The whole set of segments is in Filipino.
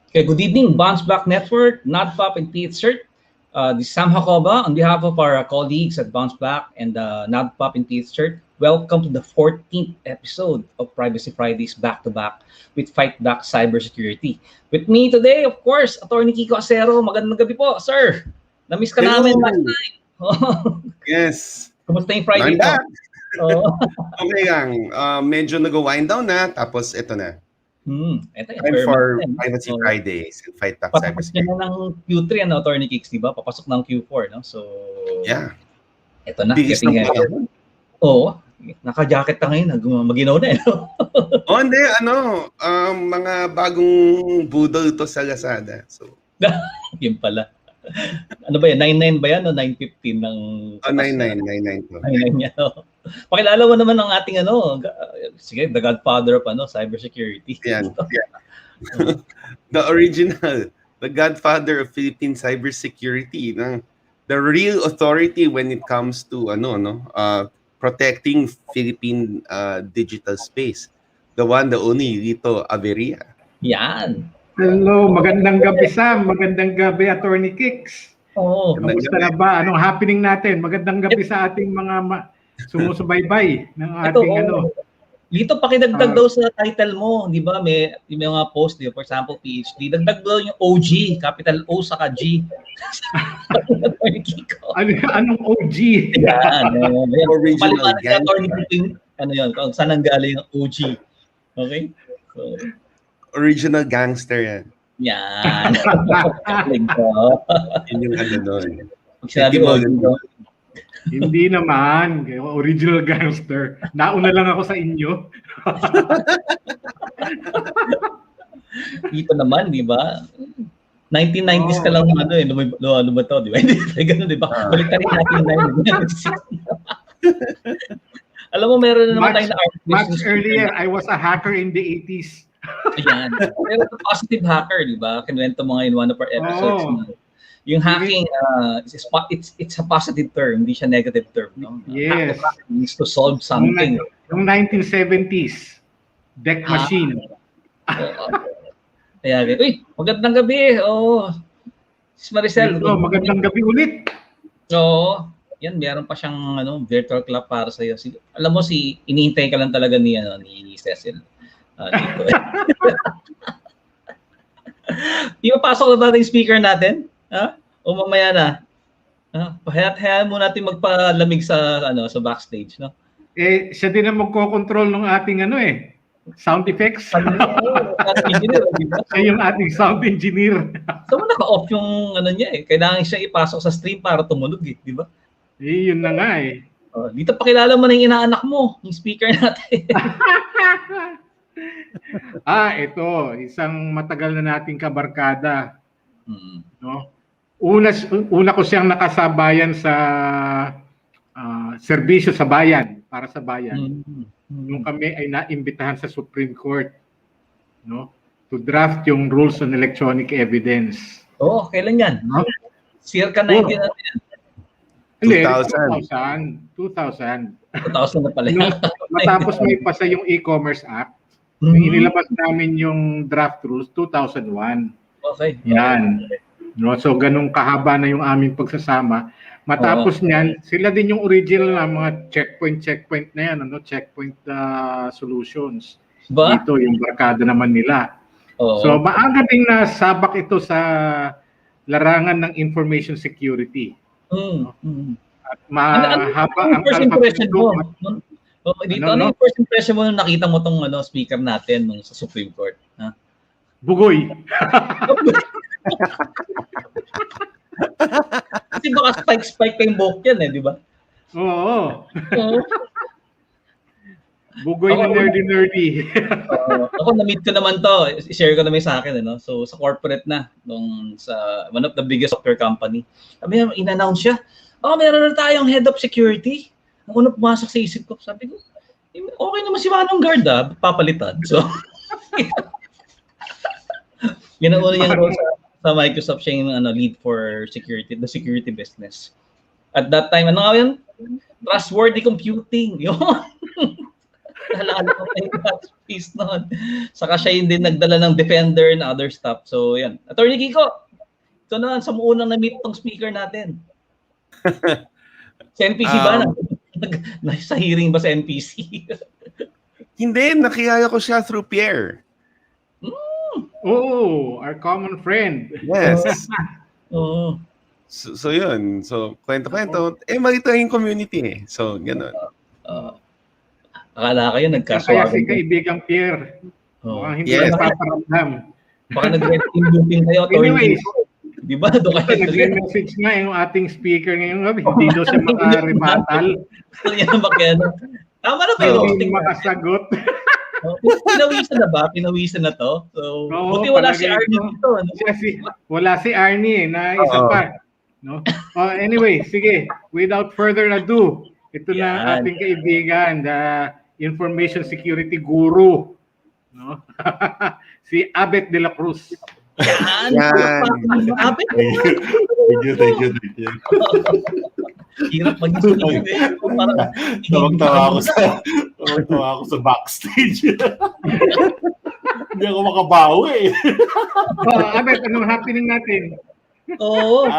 Okay, good evening, BounceBack Network, NADPOP, and PH-CERT. This is Sam Hakoba on behalf of our colleagues at BounceBack and NADPOP and PH-CERT. Welcome to the 14th episode of Privacy Fridays back-to-back with FightBack Cybersecurity. With me today, of course, Attorney Kiko Acero. Magandang gabi po, sir. Na-miss ka namin last night. Yes. Kumusta yung Friday po? Okay lang. Medyo nag-wind down na, tapos ito na. Ito Time for Privacy Fridays and FightBack Cybersecurity. Papasok na ng Q3, Attorney Kicks, di ba? Papasok ng Q4, no? So, yeah. Ito na. Bilis ng panahon. Oo. Naka-jacket ka ngayon. Maginaw na, no? Hindi. Mga bagong budol to sa Lazada. So, yun pala. Ano ba yan? 99 ba yan o 915 ng... 99 to. 99 yan, no? Pakilala mo naman ang ating sige, the godfather of cybersecurity. Yan. The original, the godfather of Philippine cybersecurity, the real authority when it comes to protecting Philippine digital space. The one, the only, Lito Averia. Yan. Hello, magandang gabi Sam, magandang gabi Attorney Kicks. Oo. Kamusta na ba? Anong happening natin? Magandang gabi sa ating mga sumusubaybay ng ating Dito pakidagdag daw sa title mo, di ba? May mga post, di ba? For example, PhD. Dagdag daw yung OG, capital O saka G. Anong OG? Yan. Original gangster. Ano yun? Kung saan nanggaling yung OG. Okay? So, original gangster yan. Yan. Yun yung doon. Pag sinabi mo, hindi naman. Original gangster. Nauna lang ako sa inyo. Dito naman, di ba? 1990s ka lang lumato, di ba? Hindi ganun, di ba? Balik ka rin natin 1990s. Alam mo, meron na naman tayo na much earlier, I was a hacker in the 80s. Ayan. Pero the positive hacker, di ba? Kinuwento mo ngayon one of our episodes. Yung hacking, it's a positive term, hindi siya negative term. No? Yes. Needs to solve something. Yung 1970s, deck machine. Kaya, uy, magandang gabi. Maricel. Magandang gabi ulit. Oo. Yan, meron pa siyang virtual club para sa iyo. Alam mo, inihintay ka lang talaga ni Cecil. Dito. Ipapasok na ba yung speaker natin? O mamaya na? Hayaan mo natin magpalamig sa backstage, no? Siya din ang magko-control ng ating sound effects. Siya yung ating sound engineer. So naka-off yung niya Kailangan siya ipasok sa stream para tumunog di ba? Yun na nga Dito pakilala mo na yung inaanak mo, yung speaker natin. Ito, isang matagal na nating kabarkada. No? Una ko siyang nakasabayan sa serbisyo sa bayan, para sa bayan. Nung kami ay naimbitahan sa Supreme Court, no, to draft yung rules on electronic evidence. Kailan yan? No? Circa 19 natin. 2000 na pala. Matapos may pasa yung e-commerce act, inilabas namin yung draft rules 2001. Okay. Yan. No, so ganung kahaba na yung aming pagsasama. Matapos niyan, sila din yung original na mga checkpoint na yan, checkpoint solutions. Ba? Dito yung barkada naman nila. So maaga ding nasabak ito sa larangan ng information security. At mahaba ang first impression mo. Dito, ano yung first impression mo nung nakita mo tong speaker natin sa Supreme Court? Bugoy. Kasi baka spike pa yung buhok yan di ba? Oo. Bugoy na nerdy. Ako na-meet ko naman to. I-share ko naman sa akin. So sa corporate na, sa one of the biggest software company. Sabi niya, in-announce siya, meron na tayong head of security. Ang una pumasok sa isip ko, sabi ko, okay naman si Manong Guard papalitan. So, yun ang una niyang role sa Microsoft, siya yung lead for security, the security business. At that time, yun? Trustworthy computing. Yun. Naalala ko pa yung space noon. Saka siya yung din nagdala ng Defender and other stuff. So, yan. Attorney Kiko, ito na, sa unang na-meet tong speaker natin. Sa NPC ba? Sa hearing ba sa NPC? Hindi, nakiyaya ko siya through Pierre. Oh, our common friend. Yes. Oo. So yun. So, kwento-kwento. Makita yung community eh. So, gano'n. Akala kayo Kaya nagkaswagan. si kaibigang Pierre. Mukhang hindi Yes. napaparamdam. Baka nag-team kayo. Anyways, di ba? Doon kayo nag-message nga yung ating speaker ngayong gabi. Hindi daw siya makarebatal. Gusto niya na makiano. Tama na ba yung Hindi hosting? makasagot. Pinawisan na ba? Pinawisan na to? So, Oo, buti wala si palagay Arnie ko. dito. Ano? Wala si Arnie na isa pa. No? Anyway, sige. Without further ado, ito na ating kaibigan, the information security guru. No? Si Abet Dela Cruz. Yan. Abet. Thank you. Hirap mag-isip. Tawag-tawa ako sa backstage. Hindi ako makabawi. Abet, anong happening natin? Oo.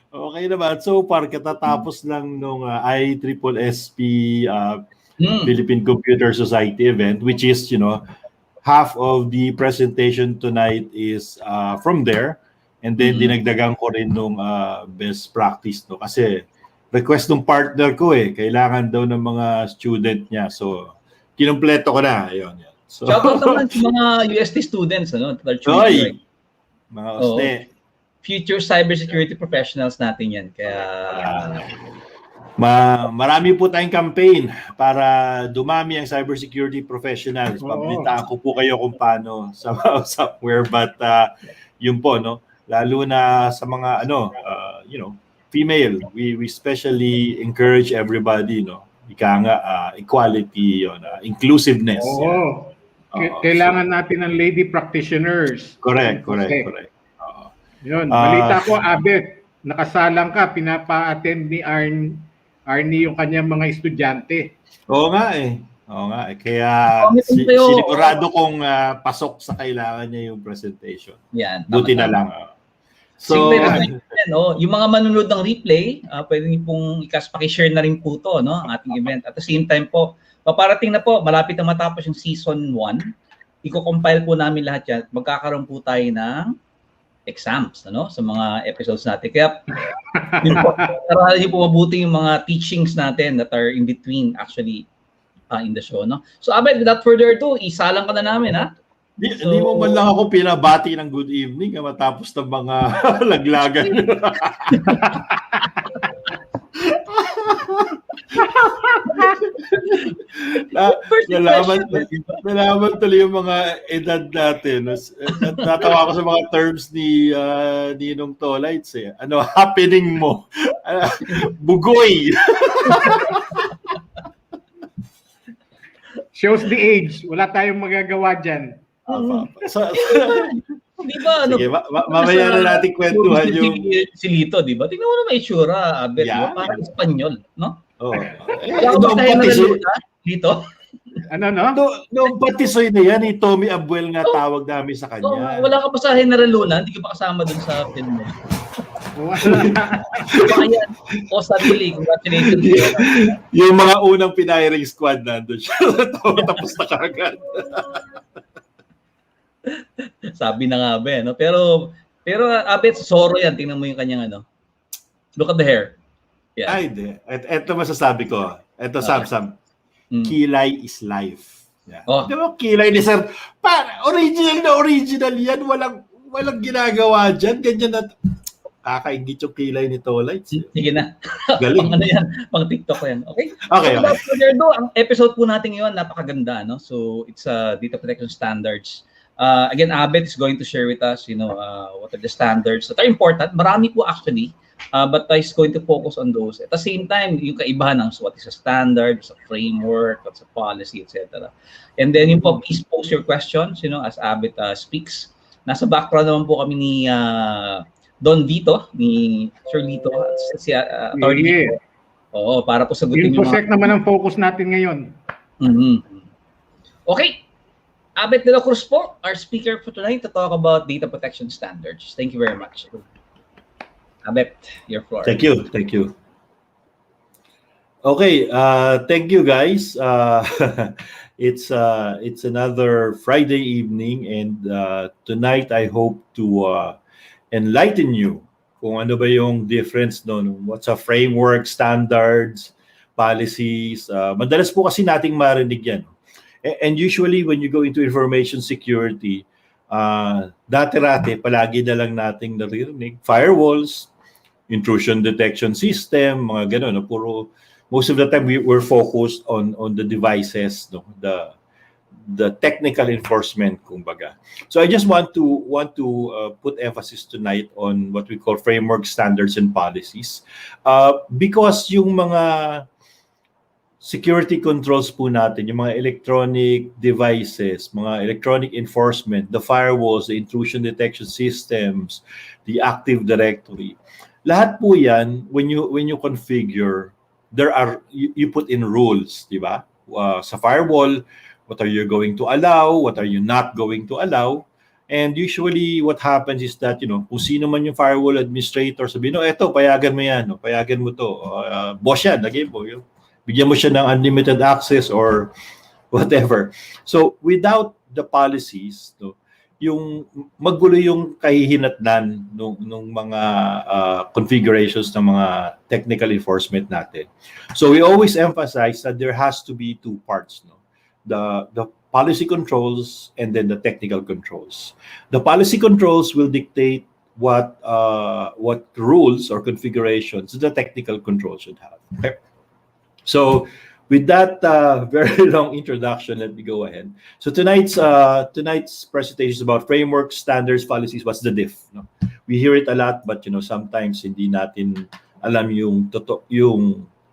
Okay naman. So far, katatapos lang nung ISSSP Philippine Computer Society event, which is, half of the presentation tonight is from there. And then dinagdagan ko rin nung best practice, no? Kasi request ng partner ko kailangan daw ng mga student niya. So, kinumpleto ko na. Ayun. So, shoutout naman sa mga UST students, ano? Mga OSTE. Future cybersecurity professionals natin yan. Kaya marami po tayong campaign para dumami ang cybersecurity professionals. Pabalitaan ko po kayo kung paano somewhere, but yun po, no? Lalo na sa mga female, we especially encourage everybody, no? Ika nga equality, inclusiveness. Kailangan natin ng lady practitioners. Correct. Yun, balita ko, Abet, nakasalang ka, pinapa-attend ni Arnie yung kanyang mga estudyante. Oo nga. Kaya sinigurado kong pasok sa kailangan niya yung presentation. Yan. Buti na lang. So, yung mga manunod ng replay, pwede niyo pong paki-share na rin po to, no, ang ating event. At the same time po, paparating na po, malapit na matapos yung season 1. Iko-compile po namin lahat yan. Magkakaroon po tayo ng exams, ano, sa mga episodes natin. Kaya, aralin niyo po mabuti yung mga teachings natin that are in between actually in the show, no? So, Abet, without further ado, isalang ka na namin, ha? Hindi mo man lang ako pinabati ng good evening matapos ng mga laglagan. Nalaman tuloy yung mga edad natin. Natawa ko sa mga terms ni Ninong Tolites. Ano happening mo? Bugoy! Shows the age. Wala tayong magagawa dyan. Di ba, ano? Sige, mamaya na natin kwentuhan yung... Si Lito, di ba? Tingnan mo naman itsura, Abet. Yeah. Parang Espanyol, no? Oo. Noong patisoy, Lito? Ano, no? Noong patisoy na yan, Tommy Abuel nga tawag namin sa kanya. Wala ka pa sa General Luna, hindi ka pa kasama dun sa film mo. Bayan, o sarili, congratulations. Yung mga unang pinahiring squad nandun siya. Tapos na kagad. Sabi na nga ba, no? Pero Abet, Zorro yan. Tingnan mo yung kanyang ano. Look at the hair. Yeah. Ay, di. Ito masasabi ko. Ito, Sam. Kilay is life. Yeah. Di ba, kilay ni Sir? Original yan. Walang ginagawa dyan. Ganyan na. Kakaingit yung kilay ni Tolites. Sige na. Galing. Pang ano yan? Pang TikTok yan. Okay? Okay. Ang episode po natin ngayon, napakaganda, no? So, it's data protection standards. Again, Abet is going to share with us, what are the standards that are important. Marami po actually, but is going to focus on those. At the same time, yung kaibahan ng what is a standard, what's a framework, what's a policy, etc. And then yung po, please post your questions, as Abet speaks. Nasa background naman po kami ni Don Vito, ni Sir Lito, si Attorney Vito. Oo, para po sagutin yung naman ang focus natin ngayon. Mm-hmm. Okay. Abet Dela Cruz po, our speaker for tonight to talk about data protection standards. Thank you very much. Abet, your floor. Thank you. Okay, thank you guys. It's another Friday evening, and tonight I hope to enlighten you kung ano ba yung difference doon, what's a framework, standards, policies. Madalas po kasi nating marinig yan. And usually when you go into information security, dati-rati palagi na lang nating naririnig firewalls, intrusion detection system, mga gano'n. No? Puro, most of the time we're focused on the devices, no? The technical enforcement, kumbaga. So I just want to put emphasis tonight on what we call framework standards and policies, because yung mga security controls po natin, yung mga electronic devices, mga electronic enforcement, the firewalls, the intrusion detection systems, the Active Directory. Lahat po yan, when you configure, you put in rules, di ba? Sa firewall, what are you going to allow? What are you not going to allow? And usually what happens is that, kung sino man yung firewall administrator, sabihin, eto, payagan mo yan, payagan mo to. Boss yan, lagay mo. Bigyan mo siya ng unlimited access or whatever. So without the policies, yung magulo yung kahihinatnan nung mga configurations ng mga technical enforcement natin. So we always emphasize that there has to be two parts, the policy controls and then the technical controls. The policy controls will dictate what rules or configurations the technical controls should have. Okay? So with that very long introduction, let me go ahead. So tonight's presentation is about frameworks, standards, policies. What's the diff? No? We hear it a lot, but sometimes hindi natin alam yung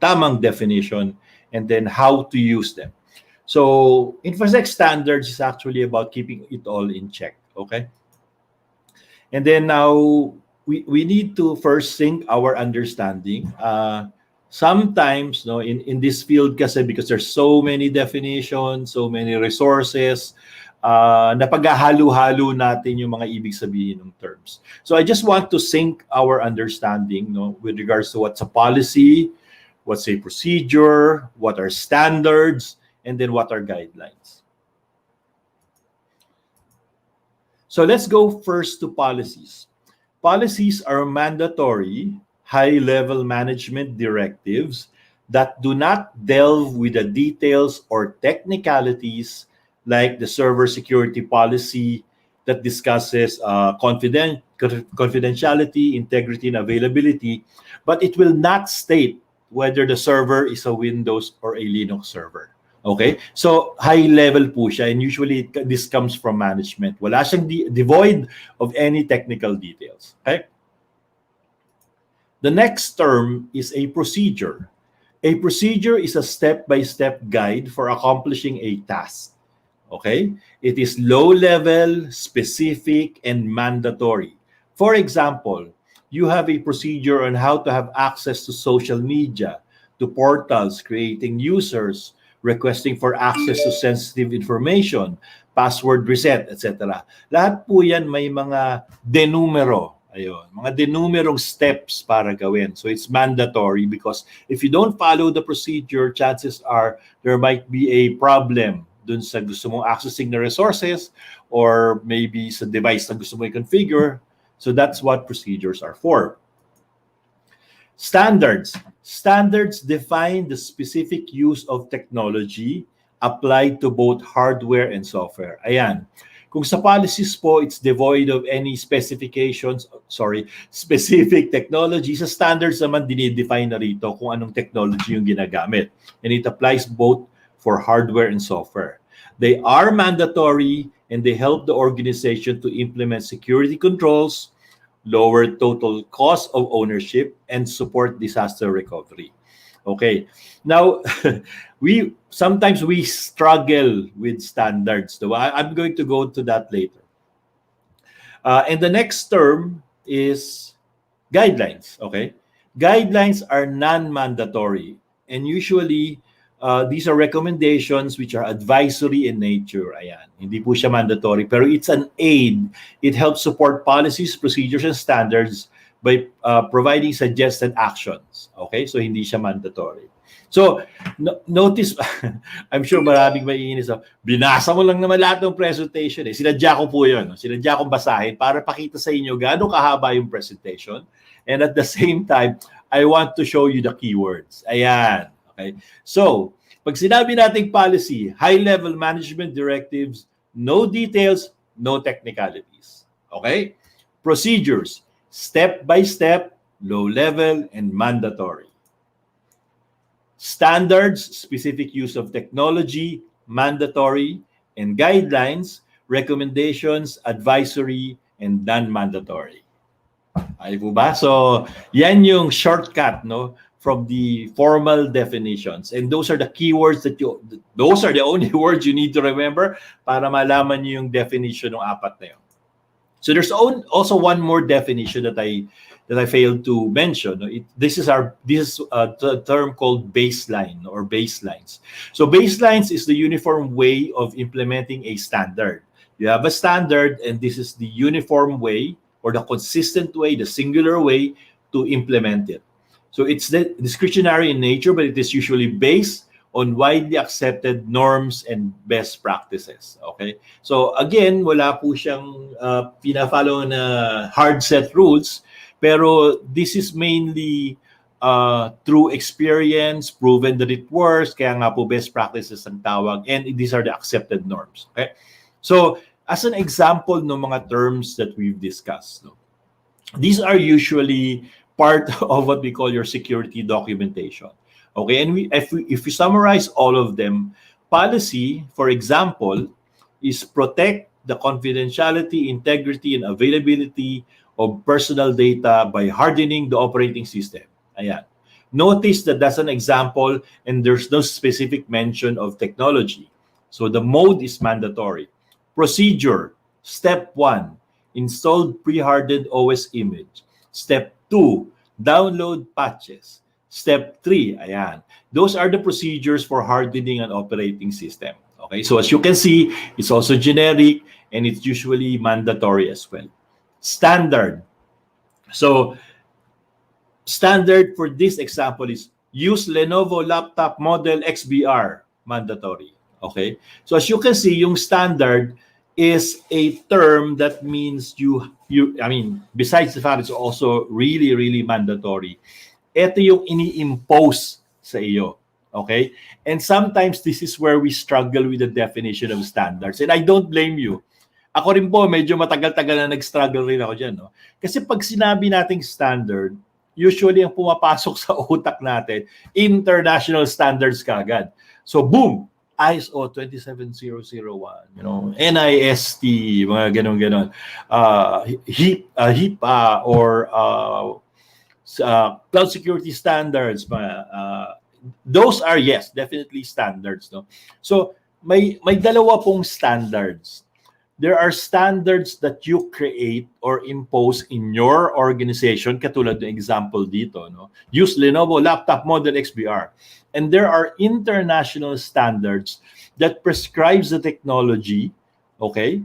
tamang definition and then how to use them. So InfoSec standards is actually about keeping it all in check. Okay. And then now we need to first sync our understanding. Sometimes, in this field kasi, because there's so many definitions, so many resources, napaghahalo-halo natin yung mga ibig sabihin ng terms. So I just want to sync our understanding, with regards to what's a policy, what's a procedure, what are standards, and then what are guidelines. So let's go first to policies. Policies are mandatory high-level management directives that do not delve with the details or technicalities like the server security policy that discusses confidentiality, integrity, and availability, but it will not state whether the server is a Windows or a Linux server. Okay? So, high-level po siya, and usually this comes from management. Wala siyang devoid of any technical details. Okay? The next term is a procedure. A procedure is a step-by-step guide for accomplishing a task. Okay? It is low-level, specific, and mandatory. For example, you have a procedure on how to have access to social media, to portals, creating users, requesting for access to sensitive information, password reset, etc. Lahat po yan may mga denumero. Ayun, mga denumerong steps para gawin. So it's mandatory because if you don't follow the procedure, chances are there might be a problem dun sa gusto mong accessing the resources or maybe sa device na gusto mo i-configure. So that's what procedures are for. Standards. Standards define the specific use of technology applied to both hardware and software. Ayan. Kung sa policies po, it's devoid of any specific technology. Sa standards naman, dinidefine na rito kung anong technology yung ginagamit. And it applies both for hardware and software. They are mandatory and they help the organization to implement security controls, lower total cost of ownership, and support disaster recovery. Okay. Now, sometimes we struggle with standards. I'm going to go to that later. And the next term is guidelines. Okay. Guidelines are non-mandatory and usually these are recommendations which are advisory in nature. Ayan. Hindi po siya mandatory, pero it's an aid. It helps support policies, procedures, and standards by providing suggested actions. Okay? So, hindi siya mandatory. So, notice, I'm sure maraming maiinis. Binasa mo lang naman lahat ng presentation. Sinadya ko po yun. Sinadya kong basahin para pakita sa inyo gaano kahaba yung presentation. And at the same time, I want to show you the keywords. Ayan. Okay? So, pag sinabi nating policy, high-level management directives, no details, no technicalities. Okay? Procedures, step-by-step, low-level, and mandatory. Standards, specific use of technology, mandatory, and guidelines, recommendations, advisory, and non-mandatory. Ay po ba? So, yan yung shortcut, no, from the formal definitions. And those are the keywords those are the only words you need to remember para malaman nyo yung definition ng apat na yun. So there's also one more definition that I failed to mention. This is the term called baseline or baselines. So baselines is the uniform way of implementing a standard. You have a standard, and this is the uniform way or the consistent way, the singular way to implement it. So it's discretionary in nature, but it is usually based on widely accepted norms and best practices. Okay? So again, wala po siyang pina-follow na hard set rules, pero this is mainly through experience, proven that it works, kaya nga po best practices ang tawag, and these are the accepted norms. Okay? So as an example ng mga terms that we've discussed, no, these are usually part of what we call your security documentation. Okay, and if we summarize all of them, policy, for example, is protect the confidentiality, integrity, and availability of personal data by hardening the operating system. Ayan. Notice that that's an example, and there's no specific mention of technology. So the mode is mandatory. Procedure, step 1, install pre-hardened OS image. Step 2, download patches. Step 3, ayan. Those are the procedures for hardening an operating system. Okay, so as you can see, it's also generic and it's usually mandatory as well. Standard. So, standard for this example is use Lenovo laptop model XBR, mandatory. Okay, so as you can see, yung standard is a term that means besides the fact it's also really, really mandatory, ito yung ini-impose sa iyo. Okay? And sometimes this is where we struggle with the definition of standards. And I don't blame you. Ako rin po, medyo matagal-tagal na nag-struggle rin ako dyan. No? Kasi pag sinabi nating standard, usually ang pumapasok sa utak natin, international standards kagad. So boom! ISO 27001, NIST, mga ganon-ganon. HIPAA or cloud security standards, those are, yes, definitely standards. No? So may dalawa pong standards. There are standards that you create or impose in your organization, katulad ng example dito. No? Use Lenovo laptop model XBR. And there are international standards that prescribes the technology, okay?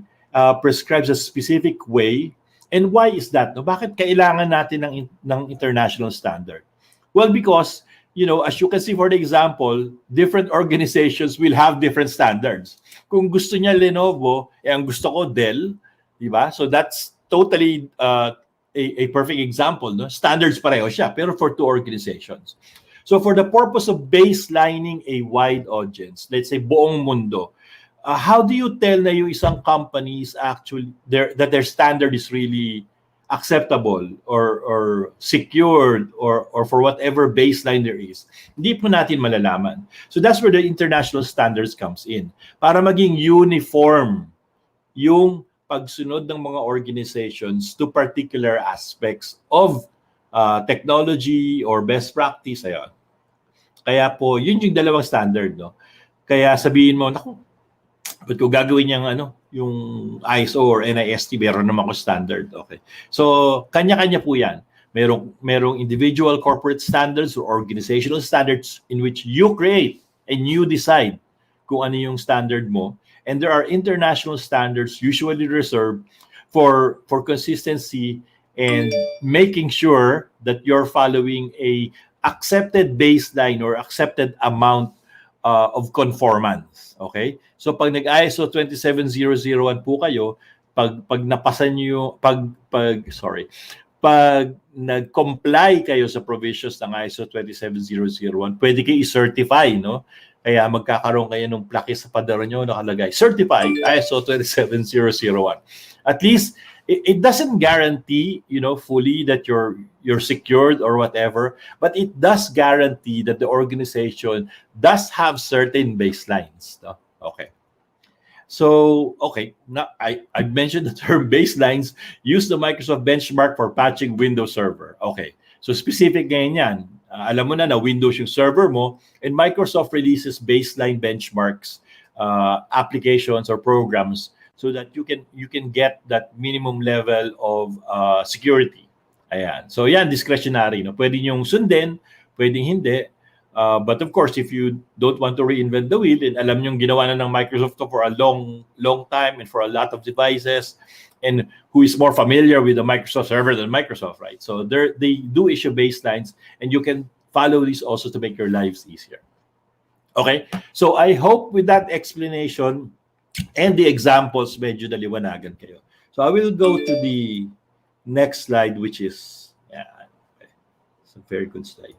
Prescribes a specific way. And why is that? No? Bakit kailangan natin ng international standard? Well, because, as you can see, for the example, different organizations will have different standards. Kung gusto niya Lenovo, ang gusto ko Dell, di ba? So that's totally a perfect example. No? Standards pareho siya, pero for two organizations. So for the purpose of baselining a wide audience, let's say buong mundo, how do you tell na yung isang company is actually that their standard is really acceptable or secured or for whatever baseline there is? Hindi po natin malalaman. So that's where the international standards comes in. Para maging uniform yung pagsunod ng mga organizations to particular aspects of technology or best practice. Ayan. Kaya po, yun yung dalawang standard. No? Kaya sabihin mo, naku, ba't ko gagawin niyang yung ISO or NIST, meron naman ko standard. Okay. So, kanya-kanya po yan. Merong individual corporate standards or organizational standards in which you create and you decide kung ano yung standard mo. And there are international standards usually reserved for consistency and making sure that you're following a accepted baseline or accepted amount of conformance. Okay? So pag nag-ISO 27001 po kayo, pag napasan niyo pag nag-comply kayo sa provisions ng ISO 27001, pwede kayo i-certify, no? Kaya magkakaroon kayo ng plaque sa pader nyo nakalagay, certified ISO 27001. At least it doesn't guarantee, fully that you're secured or whatever, but it does guarantee that the organization does have certain baselines, no? Okay. So, okay, now I mentioned the term baselines. Use the Microsoft benchmark for patching Windows Server. Okay, so specific ngayon yan. Alam mo na Windows yung server mo, and Microsoft releases baseline benchmarks, applications or programs, so that you can get that minimum level of security. Ayan. So yan, discretionary. No? Pwede nyong sundin, pwedeng hindi. But of course, if you don't want to reinvent the wheel, and alam nyong ginawa na ng Microsoft to for a long time and for a lot of devices, and who is more familiar with the Microsoft server than Microsoft, right? So they do issue baselines, and you can follow these also to make your lives easier. Okay? So I hope with that explanation and the examples, medyo naliwanagan kayo. So I will go to the next slide, which is, it's a very good slide.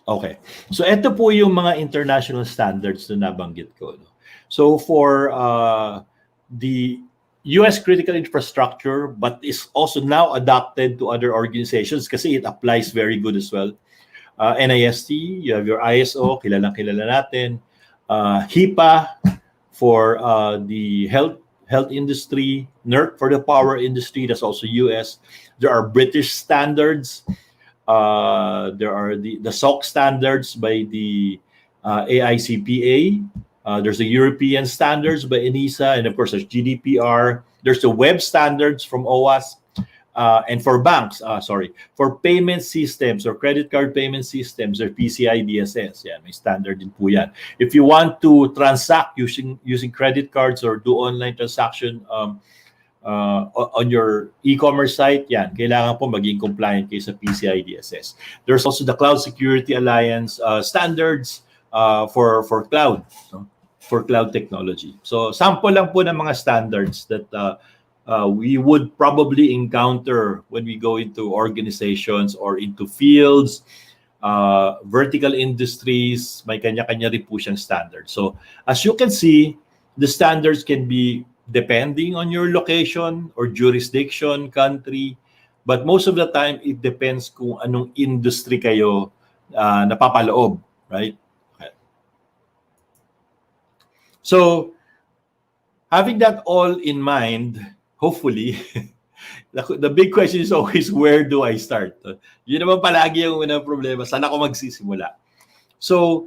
Okay. So ito po yung mga international standards na nabanggit ko. No? So for the US critical infrastructure, but is also now adopted to other organizations kasi it applies very good as well. NIST, you have your ISO, kilala natin. HIPAA for the health industry, NERC for the power industry, that's also US. There are British standards. There are the SOC standards by the AICPA. There's the European standards by ENISA, and of course there's GDPR. There's the web standards from OWASP, and for banks, for payment systems or credit card payment systems, there's PCI DSS. Yeah, may standard din po yan. If you want to transact using credit cards or do online transaction on your e-commerce site, yan, kailangan po maging compliant kayo sa PCI DSS. There's also the Cloud Security Alliance standards for cloud, for cloud technology. So sample lang po ng mga standards that we would probably encounter when we go into organizations or into fields, vertical industries, may kanya-kanya rin po siyang standards. So as you can see, the standards can be depending on your location or jurisdiction, country, but most of the time it depends kung anong industry kayo napapaloob, right? Okay. So having that all in mind, hopefully, the big question is always, where do I start? Yun naman palagi yung unang problema, saan ako magsisimula? So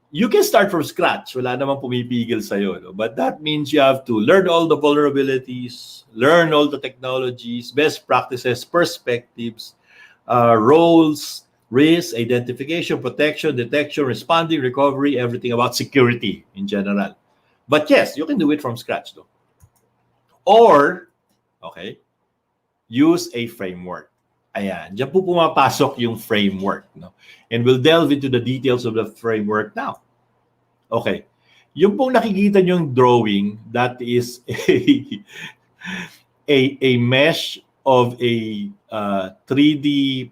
you can start from scratch. Wala namang pumipigil sa'yo. No? But that means you have to learn all the vulnerabilities, learn all the technologies, best practices, perspectives, roles, risk, identification, protection, detection, responding, recovery, everything about security in general. But yes, you can do it from scratch. Though. Or, okay, use a framework. Ayan, diyan po pumapasok yung framework. No? And we'll delve into the details of the framework now. Okay. Yung pong nakikita nyo yung drawing, that is a mesh of a 3D,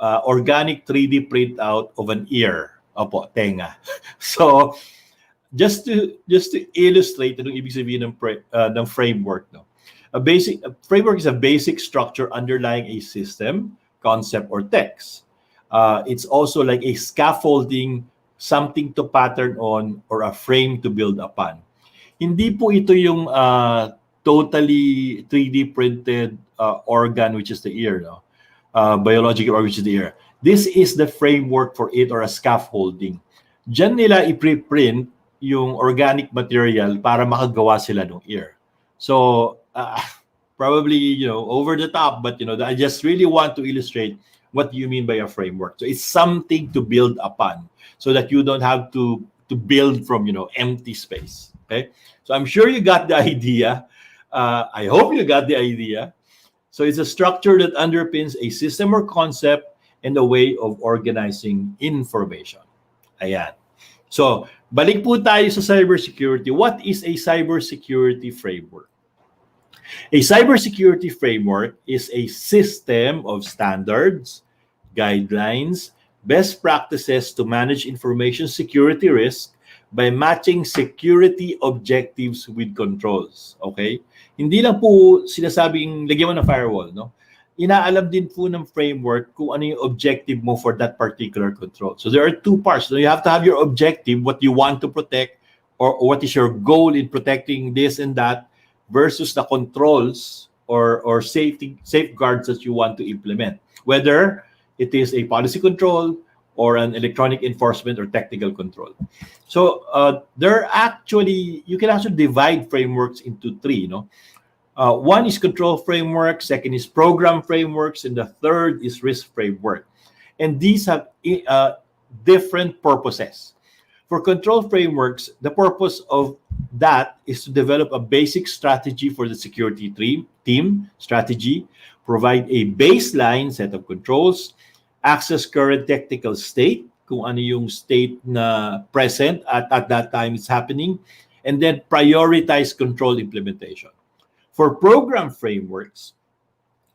organic 3D printout of an ear. Opo, tenga. So, just to illustrate anong ibig sabihin ng framework, no? A framework is a basic structure underlying a system, concept, or text. It's also like a scaffolding, something to pattern on, or a frame to build upon. Hindi po ito yung totally 3D printed organ, which is the ear, no? Biological organ, which is the ear. This is the framework for it, or a scaffolding. Diyan nila i-preprint yung organic material para makagawa sila ng ear. So, probably over the top, but I just really want to illustrate what you mean by a framework. So it's something to build upon, so that you don't have to build from empty space. Okay, so I'm sure you got the idea. I hope you got the idea. So it's a structure that underpins a system or concept and a way of organizing information. Ayan. So, balik po tayo sa cybersecurity. What is a cybersecurity framework? A cybersecurity framework is a system of standards, guidelines, best practices to manage information security risk by matching security objectives with controls. Okay? Hindi lang po sinasabing lagyan mo ng firewall, no? Inaalam din po ng framework kung ano yung objective mo for that particular control. So there are two parts. So you have to have your objective, what you want to protect, or what is your goal in protecting this and that, versus the controls or safeguards that you want to implement. Whether it is a policy control or an electronic enforcement or technical control. So you can actually divide frameworks into three, one is control framework, second is program frameworks, and the third is risk framework. And these have different purposes. For control frameworks, the purpose of that is to develop a basic strategy for the security team strategy, provide a baseline set of controls, access current technical state, kung ano yung state na present at that time it's happening, and then prioritize control implementation. For program frameworks,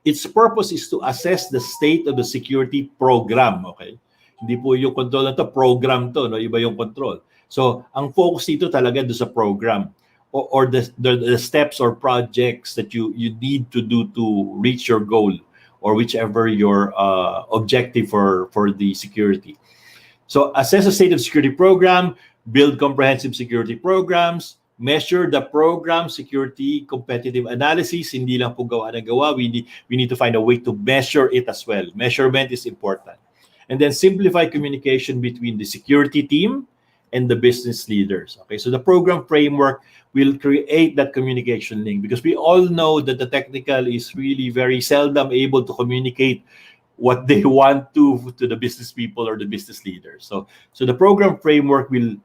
its purpose is to assess the state of the security program, okay? Hindi po yung control na to, program to, no? Iba yung control. So, ang focus dito talaga do sa program or the steps or projects that you need to do to reach your goal or whichever your objective for the security. So, assess the state of security program, build comprehensive security programs, measure the program security competitive analysis. Hindi lang po gawa na gawa. We need to find a way to measure it as well. Measurement is important. And then simplify communication between the security team and the business leaders. Okay, so the program framework will create that communication link, because we all know that the technical is really very seldom able to communicate what they want to the business people or the business leaders. So the program framework is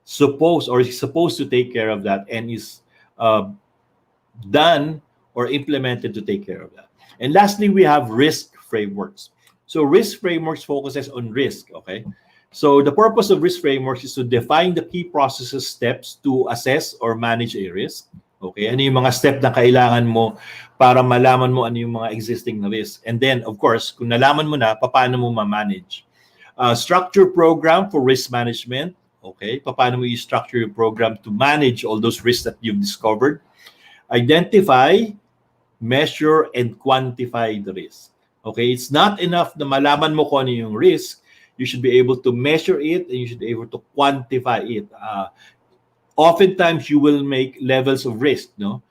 supposed to take care of that and is done or implemented to take care of that. And lastly, we have risk frameworks. So risk frameworks focuses on risk, okay? So the purpose of risk frameworks is to define the key processes, steps to assess or manage a risk. Okay, ano yung mga step na kailangan mo para malaman mo ano yung mga existing na risk. And then, of course, kung nalaman mo na, paano mo ma-manage. Structure program for risk management. Okay, paano mo i-structure your program to manage all those risks that you've discovered. Identify, measure, and quantify the risk. Okay, it's not enough na malaman mo kung ano yung risk. You should be able to measure it and you should be able to quantify it. Oftentimes, you will make levels of risk, no?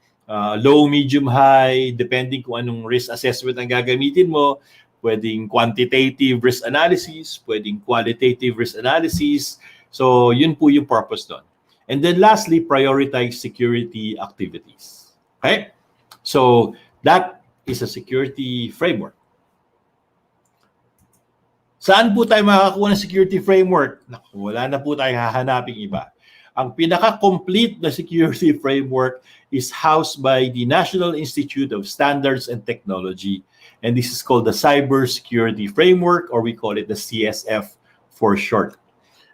Low, medium, high, depending kung anong risk assessment ang gagamitin mo. Pwedeng quantitative risk analysis, pwedeng qualitative risk analysis. So, yun po yung purpose doon. And then lastly, prioritize security activities. Okay? So, that is a security framework. Saan po tayo makakakuha ng security framework? Naku, wala na po tayong hahanaping iba. Ang pinaka-complete na security framework is housed by the National Institute of Standards and Technology. And this is called the Cybersecurity Framework, or we call it the CSF for short.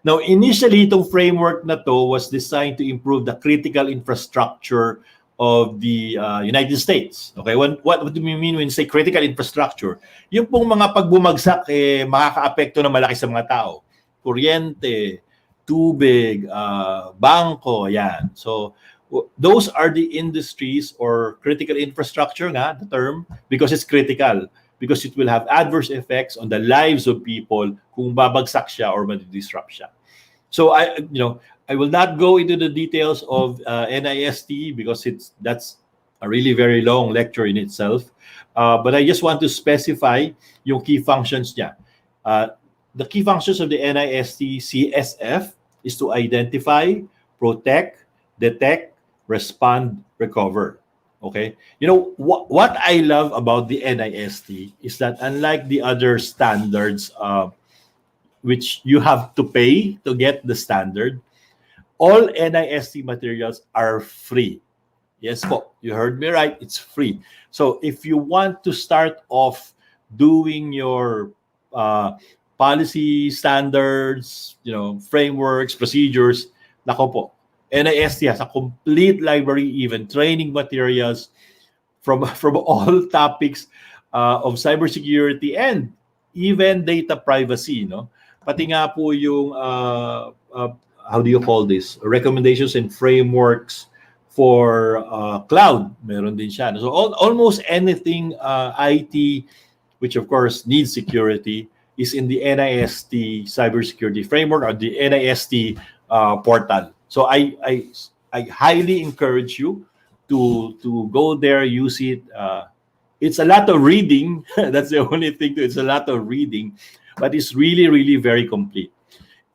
Now, initially, itong framework na to was designed to improve the critical infrastructure of the United States. Okay, what do you mean when you say critical infrastructure? Yung pong mga pagbumagsak, makaka-apekto na malaki sa mga tao. Kuryente, tubig, bangko, yan. So, those are the industries or critical infrastructure nga, the term, because it's critical. Because it will have adverse effects on the lives of people kung babagsak siya or madidisrupt siya. So, I will not go into the details of NIST because that's a really very long lecture in itself. But I just want to specify yung key functions niya. The key functions of the NIST CSF is to identify, protect, detect, respond, recover. Okay, you know what I love about the NIST is that unlike the other standards, which you have to pay to get the standard, all NIST materials are free. Yes, po, you heard me right. It's free. So if you want to start off doing your policy standards, you know, frameworks, procedures, nako po, NIST has a complete library, even training materials from all topics of cybersecurity and even data privacy, no? Pati nga po yung how do you call this? Recommendations and frameworks for cloud, meron din siya. So almost anything IT, which of course needs security, is in the NIST cybersecurity framework or the NIST portal. So I highly encourage you to go there, use it. It's a lot of reading. That's the only thing. It's a lot of reading, but it's really, really very complete.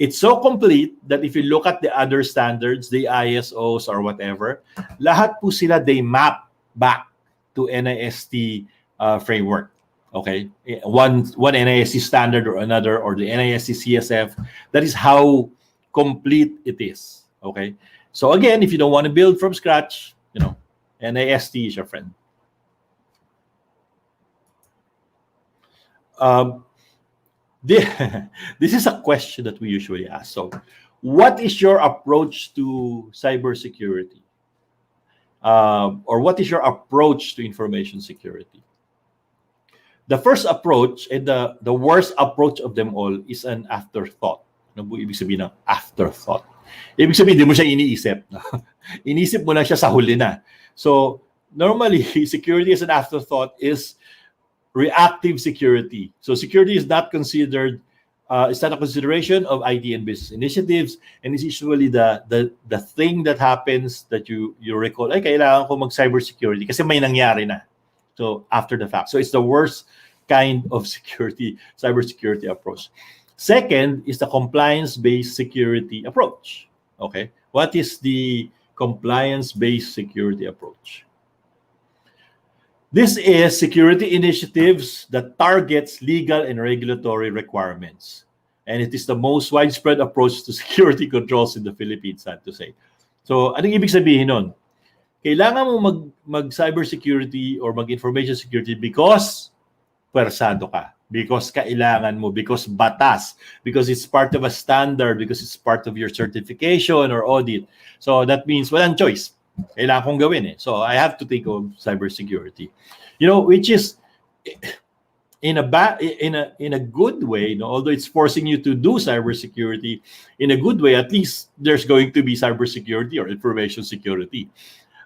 It's so complete that if you look at the other standards, the ISOs or whatever, lahat po sila, they map back to NIST framework. Okay, one NIST standard or another, or the NIST CSF. That is how complete it is. Okay, so again, if you don't want to build from scratch, you know, NIST is your friend. This is a question that we usually ask. So, what is your approach to cybersecurity? Or what is your approach to information security? The first approach and the worst approach of them all is an afterthought. Ano po ibig sabihin ng afterthought? Ibig sabihin, hindi mo siya iniisip. Inisip mo lang siya sa huli na. So, normally, security as an afterthought is reactive security. So security is not considered, it's not a consideration of IT and business initiatives, and it's usually the thing that happens that you recall, ay, kailangan ko mag-cybersecurity kasi may nangyari na. So after the fact. So it's the worst kind of security, cybersecurity approach. Second is the compliance-based security approach. Okay, what is the compliance-based security approach? This is security initiatives that targets legal and regulatory requirements. And it is the most widespread approach to security controls in the Philippines, sad to say. So, anong ibig sabihin nun? Kailangan mo mag-cybersecurity or mag-information security because pwersado ka. Because kailangan mo. Because batas. Because it's part of a standard. Because it's part of your certification or audit. So, that means walang choice. Kailangan kong gawin eh. So I have to think of cybersecurity. You know, which is in a good way, you know, although it's forcing you to do cybersecurity, in a good way, at least there's going to be cybersecurity or information security.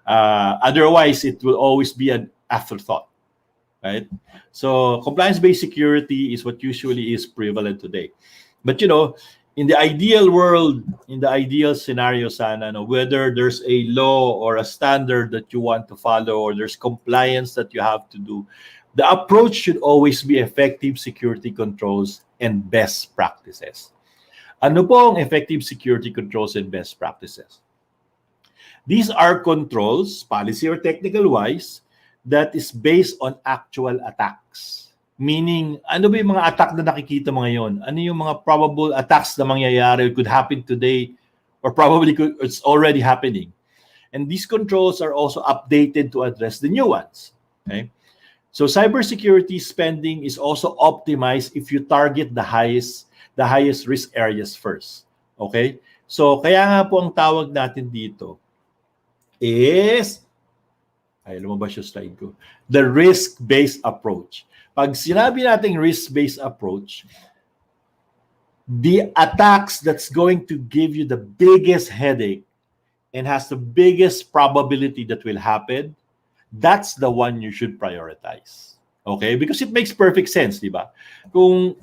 Otherwise, it will always be an afterthought, right? So compliance-based security is what usually is prevalent today. But, you know, in the ideal world, in the ideal scenario, sana, no, whether there's a law or a standard that you want to follow or there's compliance that you have to do, the approach should always be effective security controls and best practices. Ano po ang effective security controls and best practices? These are controls, policy or technical-wise, that is based on actual attacks. Meaning, ano ba yung mga attack na nakikita mo ngayon? Ano yung mga probable attacks na mangyayari, could happen today, or probably it's already happening. And these controls are also updated to address the new ones. Okay? So cybersecurity spending is also optimized if you target the highest risk areas first. Okay? So kaya nga po ang tawag natin dito is, ay lumabas yung slide ko, the risk-based approach. Pag sinabi nating risk-based approach, the attacks that's going to give you the biggest headache and has the biggest probability that will happen, that's the one you should prioritize. Okay? Because it makes perfect sense, di ba? Kung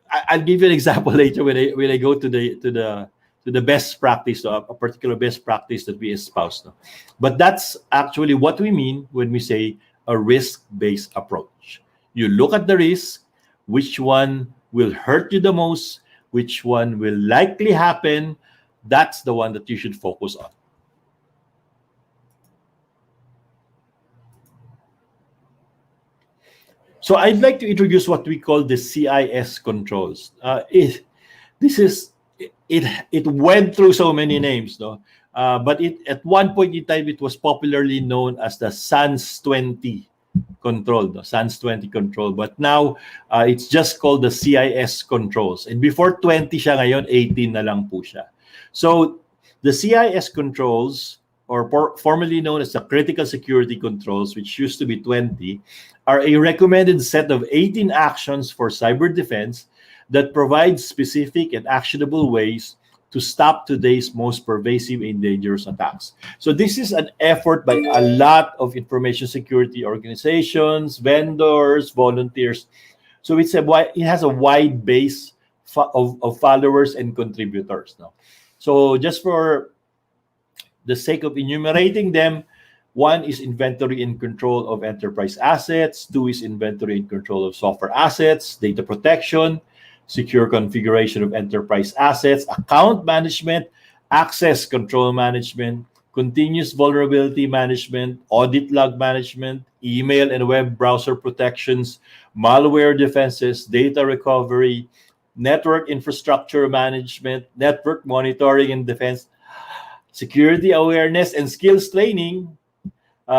I'll give you an example later when I go to the best practice, a particular best practice that we espouse. No? But that's actually what we mean when we say a risk-based approach. You look at the risk, which one will hurt you the most, which one will likely happen. That's the one that you should focus on. So I'd like to introduce what we call the CIS controls. It went through so many names, no? But at one point in time, it was popularly known as the SANS 20 control, the SANS 20 control. But now, it's just called the CIS controls. And before 20 siya ngayon, 18 na lang po siya. So the CIS controls, or formerly known as the critical security controls, which used to be 20, are a recommended set of 18 actions for cyber defense that provide specific and actionable ways to stop today's most pervasive and dangerous attacks. So this is an effort by a lot of information security organizations, vendors, volunteers. So it has a wide base of followers and contributors now. So just for the sake of enumerating them, 1 is inventory and control of enterprise assets. 2 is inventory and control of software assets, data protection, secure configuration of enterprise assets, account management, access control management, continuous vulnerability management, audit log management, email and web browser protections, malware defenses, data recovery, network infrastructure management, network monitoring and defense, security awareness and skills training,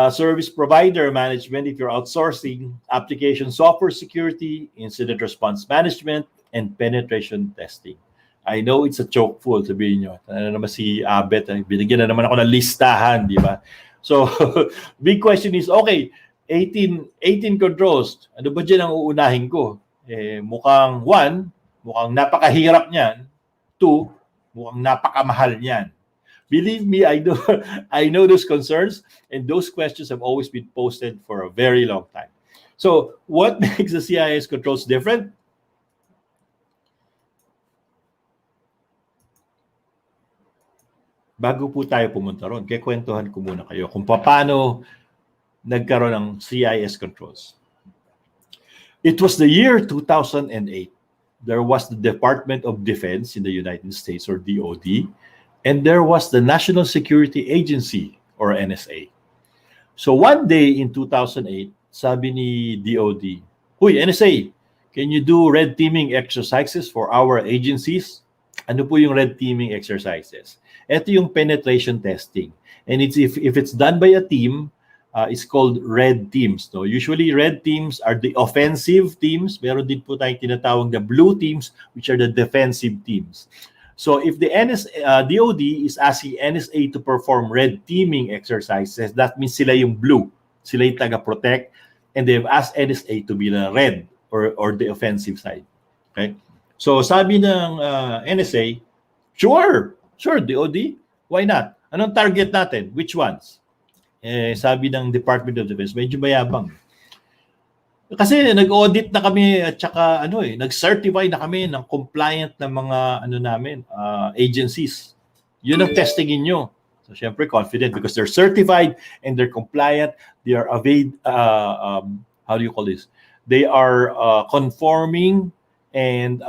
service provider management if you're outsourcing, application software security, incident response management, and penetration testing. I know it's a choke full, sabihin nyo. Ano naman si Abet, binigyan na naman ako ng listahan, di ba? So, big question is, okay, 18 controls. Ano ba dyan ang uunahin ko? Mukhang 1, mukhang napakahirap niyan. 2, mukhang napakamahal niyan. Believe me, I know those concerns, and those questions have always been posted for a very long time. So, what makes the CIS controls different? Bago po tayo pumunta ron, kwentuhan ko muna kayo kung paano nagkaroon ng CIS controls. It was the year 2008. There was the Department of Defense in the United States, or DoD, and there was the National Security Agency, or NSA. So one day in 2008, sabi ni DoD, "Huy, NSA, can you do red teaming exercises for our agencies?" Ano po yung red teaming exercises? Ito yung penetration testing. And if it's done by a team, it's called red teams. No? Usually, red teams are the offensive teams. Meron din po tayong tinatawag na blue teams, which are the defensive teams. So if the DoD is asking NSA to perform red teaming exercises, that means sila yung blue. Sila yung taga-protect. And they've asked NSA to be the red, or the offensive side. Okay? So sabi ng NSA, sure, DoD, why not? Anong target natin? Which ones? Sabi ng Department of Defense, medyo mayabang. Kasi nag-audit na kami at saka nag-certify na kami ng compliant na mga agencies. Yun ang testingin nyo. So syempre confident because they're certified and they're compliant. They are how do you call this? They are conforming and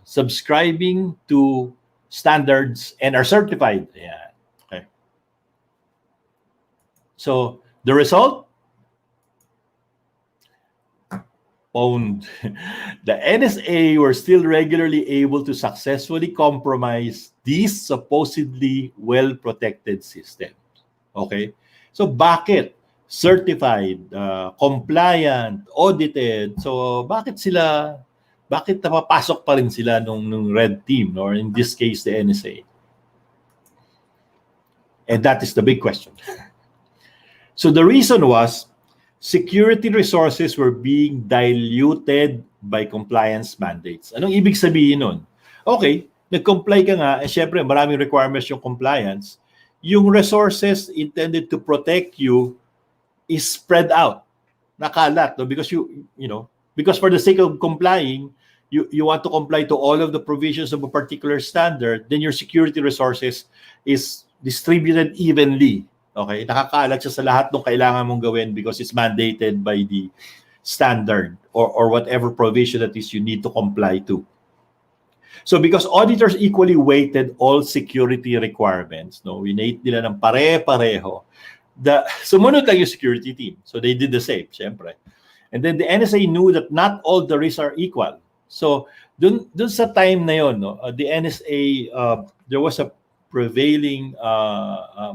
subscribing to standards and are certified. Yeah. Okay. So the result? Owned. The NSA were still regularly able to successfully compromise these supposedly well-protected systems. Okay? So bakit? Certified, compliant, audited. So bakit napapasok pa rin sila nung red team, or in this case, the NSA? And that is the big question. So the reason was, security resources were being diluted by compliance mandates. Anong ibig sabihin nun? Okay, nag-comply ka nga, syempre maraming requirements yung compliance. Yung resources intended to protect you is spread out. Nakalat, no? Because because for the sake of complying, you want to comply to all of the provisions of a particular standard, then your security resources is distributed evenly. Okay, nakakaalat siya sa lahat ng kailangan mong gawin because it's mandated by the standard or whatever provision that is you need to comply to. So because auditors equally weighted all security requirements, no, winate nila ng pare-pareho. Sumunod lang yung security team. So they did the same, syempre. And then the NSA knew that not all the risks are equal. So dun sa time na yon, no, the NSA, there was a prevailing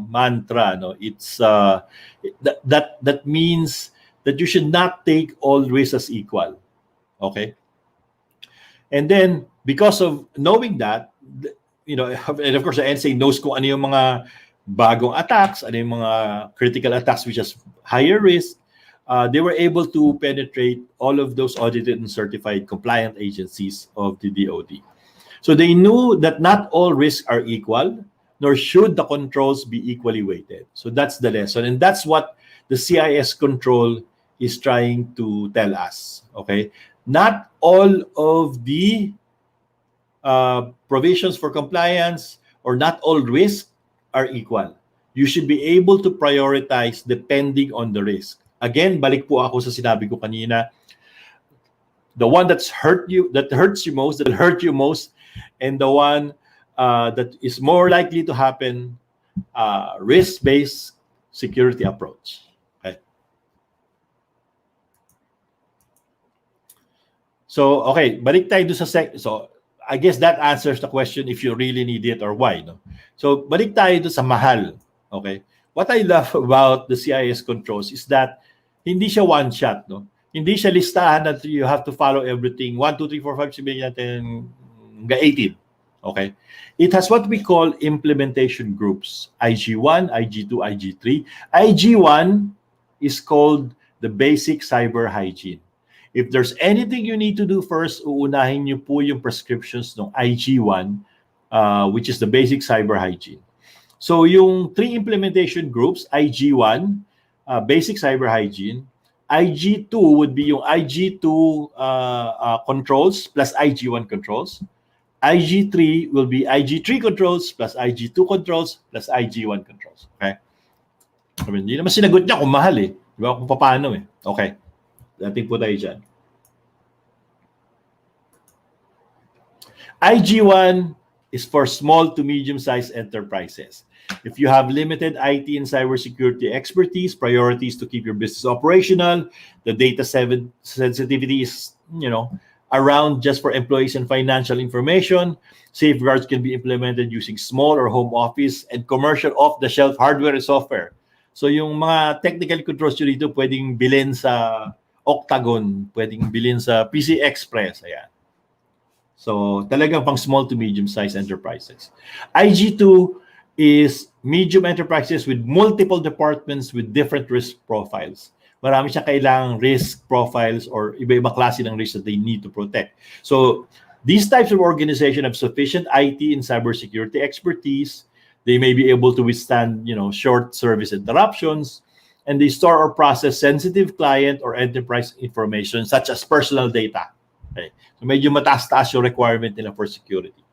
mantra, no. It's that means that you should not take all risks as equal. Okay? And then because of knowing that, you know, and of course the NSA knows kung ano yung mga bagong attacks, ano yung mga critical attacks which has higher risk, they were able to penetrate all of those audited and certified compliant agencies of the DoD. So they knew that not all risks are equal, nor should the controls be equally weighted. So that's the lesson. And that's what the CIS control is trying to tell us. Okay? Not all of the provisions for compliance or not all risks are equal. You should be able to prioritize depending on the risk. Again, balik po ako sa sinabi ko kanina, the one that hurts you most, that will hurt you most, and the one that is more likely to happen, risk-based security approach. Okay. So, okay, balik tayo doon sa so I guess that answers the question if you really need it or why, no? So, balik tayo doon sa mahal. Okay. What I love about the CIS controls is that hindi siya one shot, no? Hindi siya listahan that you have to follow everything 1 2 3 4 5 6 7 8 18. Okay? It has what we call implementation groups. IG1, IG2, IG3. IG1 is called the basic cyber hygiene. If there's anything you need to do first, uunahin niyo po yung prescriptions ng IG1, which is the basic cyber hygiene. So yung 3 implementation groups, IG1, basic cyber hygiene. IG2 would be yung IG2 controls plus IG1 controls. IG3 will be IG3 controls plus IG2 controls plus IG1 controls. Okay? I mean, hindi naman sinagot niya kung mahal eh. Di ba? Kung paano eh. Okay. Dating po tayo dyan. IG1 is for small to medium-sized enterprises. If you have limited IT and cybersecurity expertise, priorities to keep your business operational, the data sensitivity is, you know, around just for employees and financial information, safeguards can be implemented using small or home office and commercial off-the-shelf hardware and software. So yung mga technical controls nyo dito, pwedeng bilhin sa Octagon, pwedeng bilhin sa PC Express. Ayan. So talagang pang small to medium-sized enterprises. IG2 is medium enterprises with multiple departments with different risk profiles. Marami siyang kailangang risk profiles or iba-iba klase ng risk that they need to protect. So these types of organization have sufficient IT and cybersecurity expertise. They may be able to withstand, you know, short service interruptions, and they store or process sensitive client or enterprise information such as personal data. Okay. So medyo mataas-taas yung requirement nila for security.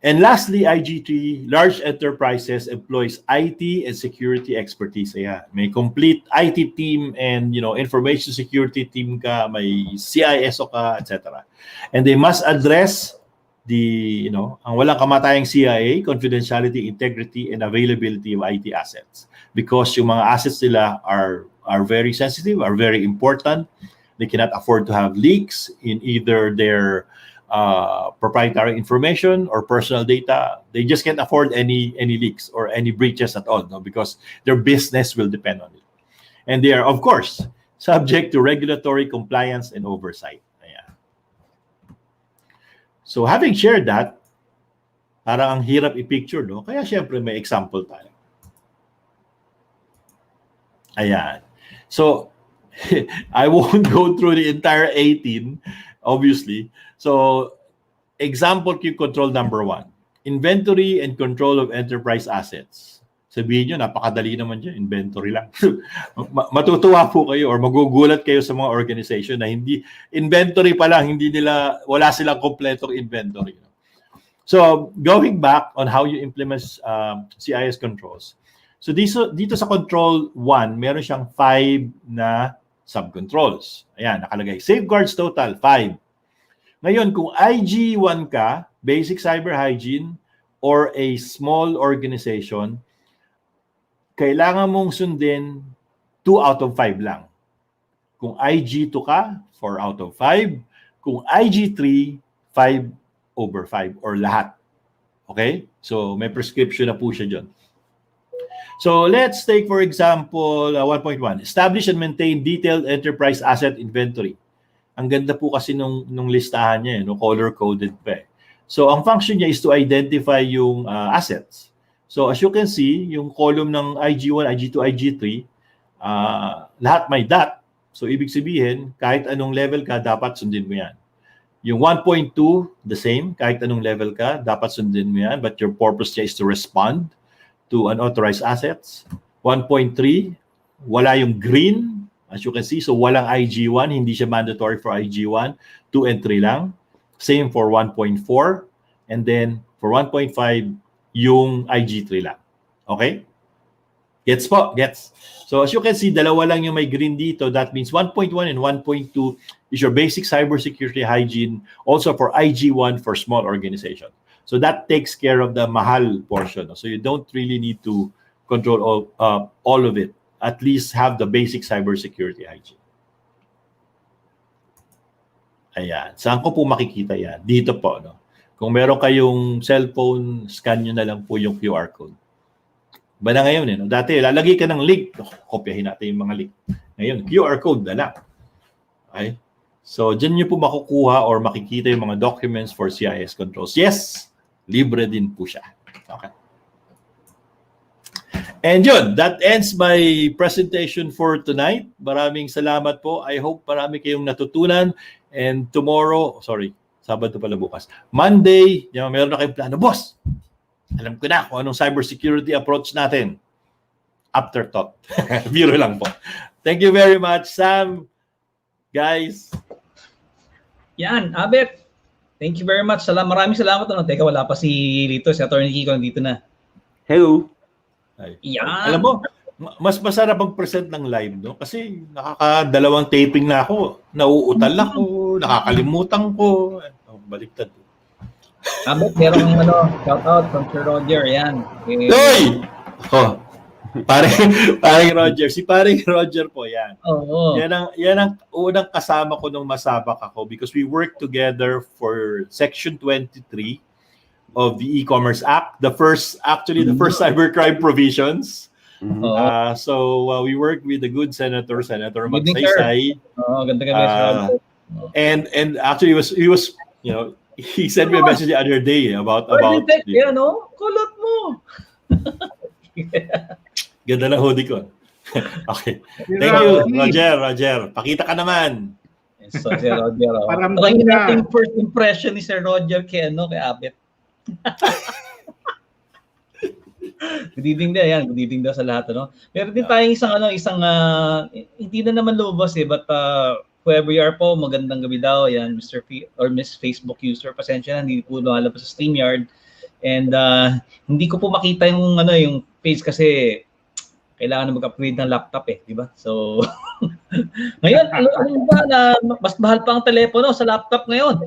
And lastly, IG3, large enterprises employs IT and security expertise. Ayan. May complete IT team and, you know, information security team ka, may CISO ka, etc. And they must address the, you know, ang walang kamatayang CIA, confidentiality, integrity, and availability of IT assets. Because yung mga assets nila are very sensitive, are very important. They cannot afford to have leaks in either their proprietary information or personal data. They just can't afford any leaks or any breaches at all, no? Because their business will depend on it. And they are, of course, subject to regulatory compliance and oversight. Ayan. So having shared that, parang ang hirap i-picture, no? Kaya syempre may example tayo. Ayan. So I won't go through the entire 18, obviously. So, example Q control number 1. Inventory and control of enterprise assets. Sabihin nyo, napakadali naman dyan. Inventory lang. Matutuwa po kayo or magugulat kayo sa mga organization na hindi, inventory pa lang, wala silang kompletong inventory. So, going back on how you implement CIS controls. So, dito sa control 1, meron siyang 5 na subcontrols. Ayan, nakalagay. Safeguards total, 5. Ngayon, kung IG1 ka, basic cyber hygiene, or a small organization, kailangan mong sundin 2 out of 5 lang. Kung IG2 ka, 4 out of 5. Kung IG3, 5/5 or lahat. Okay? So, may prescription na po siya dyan. So, let's take, for example, 1.1. Establish and maintain detailed enterprise asset inventory. Ang ganda po kasi nung listahan niya, no? Color-coded pa eh. So, ang function niya is to identify yung assets. So, as you can see, yung column ng IG1, IG2, IG3, lahat may dot. So, ibig sabihin, kahit anong level ka, dapat sundin mo yan. Yung 1.2, the same. Kahit anong level ka, dapat sundin mo yan. But your purpose niya is to respond to unauthorized assets. 1.3, wala yung green, as you can see. So, walang IG1. Hindi siya mandatory for IG1. 2 and 3 lang. Same for 1.4. And then, for 1.5, yung IG3 lang. Okay? Gets po? Gets. So, as you can see, dalawa lang yung may green dito. That means 1.1 and 1.2 is your basic cybersecurity hygiene, also for IG1 for small organization. So, that takes care of the mahal portion. So, you don't really need to control all of it. At least have the basic cybersecurity hygiene. Ayan. Saan ko po makikita yan? Dito po, no? Kung meron kayong cellphone, scan nyo na lang po yung QR code. Ba na ngayon, no? Dati, lalagay ka ng link. Kopyahin natin yung mga link. Ngayon, QR code na lang. Okay? So, dyan nyo po makukuha or makikita yung mga documents for CIS controls. Yes, libre din po siya. Okay. And yun, that ends my presentation for tonight. Maraming salamat po. I hope marami kayong natutunan. And tomorrow, Sabado pala bukas. Monday, meron na kayong plano. Boss, alam ko na kung anong cybersecurity approach natin. Afterthought. Biro lang po. Thank you very much, Sam. Guys. Yan, Abet. Thank you very much. Maraming salamat. Teka, wala pa si Lito. Si Atty. Kiko nandito na. Hello. Ay. Yan. Alam mo, mas masarap mag-present ng live, no? Kasi nakakadalawang taping na ako. Nauutal ako, nakakalimutan ko. Baliktad. Abet, merong shout out from Sir Roger. Yan. Hoy! Paring Roger. Si paring Roger po, yan. Oo. Yan ang unang kasama ko nung masabak ako because we worked together for Section 23 of the E-Commerce Act. The first cybercrime provisions. So we worked with the good Senator Magsaysay. Ganda ka. And actually he was he sent me a message the other day about kulot mo. Ganda na hoodie ko. Okay. Thank you, Roger. Pakita ka naman. So, si Roger. Parang natin first impression ni Sir Roger kay Abet. Good evening din, yan. Good evening daw sa lahat, Meron din tayong isang hindi na naman lumabas but whoever you are po, magandang gabi daw, yan, Mr. or Miss Facebook user, pasensya na, hindi po lumalabas sa StreamYard. And hindi ko po makita yung yung page kasi kailangan na mag-upgrade ng laptop di ba? So ngayon, ano ba na mas mahal pa ang telepono sa laptop ngayon?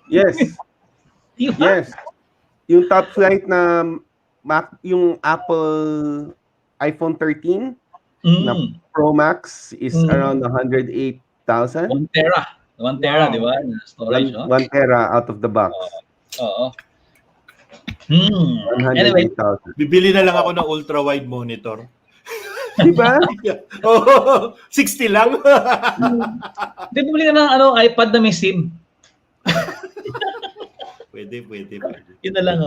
Yes. Yes. Yung top flight na Mac, yung Apple iPhone 13 na Pro Max is around 108,000. 1 tera. 1 tera, di ba? Storage, 1 tera out of the box. Oo. 108,000. Bibili na lang ako ng ultra-wide monitor. Diba? 60 lang. Hindi, bumili ka ng iPad na may SIM. Pwede. Yun na lang,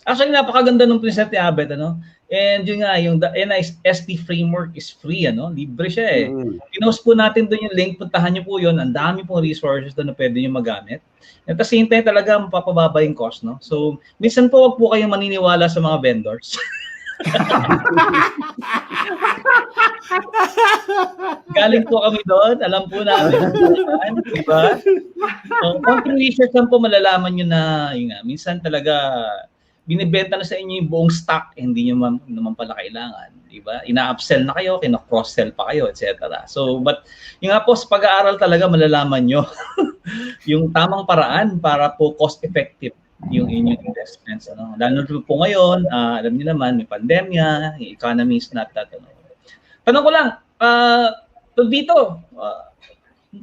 Actually, napakaganda ng present ni Abet, And yun nga, yung the NIST framework is free, Libre siya, Pinost po natin doon yung link, puntahan niyo po yun. Ang dami pong resources doon na pwede niyo magamit. At the same time, talaga mapapababa yung cost, So, minsan po, wag po kayong maniniwala sa mga vendors. Galing po kami doon, alam po namin, di ba? Konting research lang po, malalaman nyo na, minsan talaga, binibenta na sa inyo yung buong stock, hindi nyo naman pala kailangan, di ba? Ina-upsell na kayo, kina-cross-sell pa kayo, etc. So, but yung nga po, sa pag-aaral talaga, malalaman nyo yung tamang paraan para po cost-effective yung inyong investments. Lalo po ngayon, alam niyo naman, may pandemya, yung economy is not that. Tanong ko lang, So dito,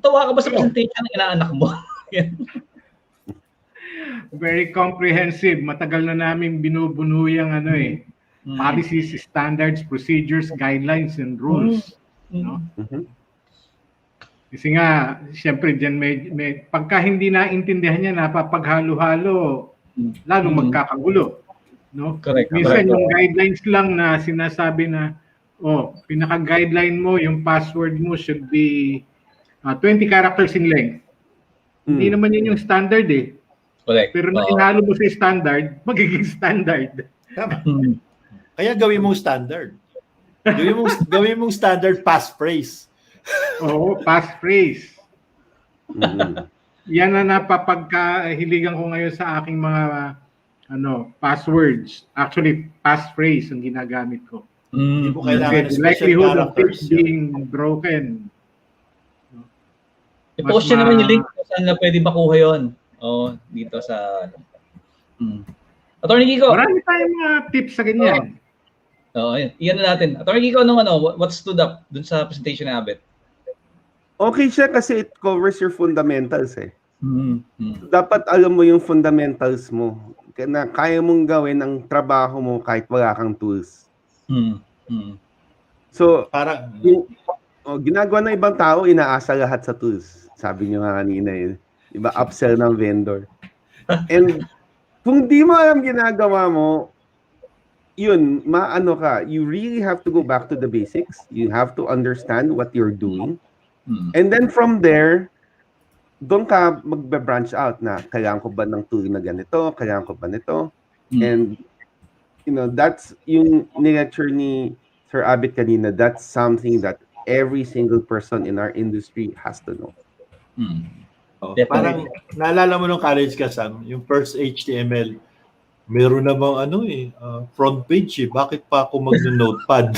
tawa ka ba sa presentation ng inaanak mo? Very comprehensive. Matagal na namin binubuno yung policies, standards, procedures, guidelines, and rules. No? Kasi nga, siyempre, dyan may pagka hindi naintindihan niya, napapaghalo-halo, lalong magkakagulo. No? Correct. Minsan yung guidelines lang na sinasabi na, pinaka-guideline mo, yung password mo should be 20 characters in length. Hindi naman yun yung standard eh. Correct. Pero na inalo mo sa standard, magiging standard. Kaya gawin mong standard. Gawin mong standard passphrase. Oo, passphrase. Yan na napapagkahiligan ko ngayon sa aking mga passwords. Actually, passphrase ang ginagamit ko. Hindi mo kailangan The likelihood of it being broken. I-post nyo naman yung link kung saan na pwede makuha yun. Dito sa... Attorney Kiko. Marami tayong mga tips sa ganyan. Iyan na natin. Attorney Kiko, what stood up dun sa presentation ni Abet? Okay siya kasi it covers your fundamentals eh. Dapat alam mo yung fundamentals mo. Na kaya mong gawin ang trabaho mo kahit wala kang tools. So, parang ginagawa ng ibang tao, inaasa lahat sa tools. Sabi niyo nga kanina yun. Diba, upsell ng vendor. And kung di mo alam ginagawa mo, yun, you really have to go back to the basics. You have to understand what you're doing. And then from there, doon ka magbe-branch out na kailangan ko ba ng tool na ganito, kailangan ko ba nito. And that's yung ni-lecture ni Sir Abet kanina, that's something that every single person in our industry has to know. Parang naalala mo nung college ka, Sam, yung first HTML, meron namang front page eh. Bakit pa ako mag-notepad?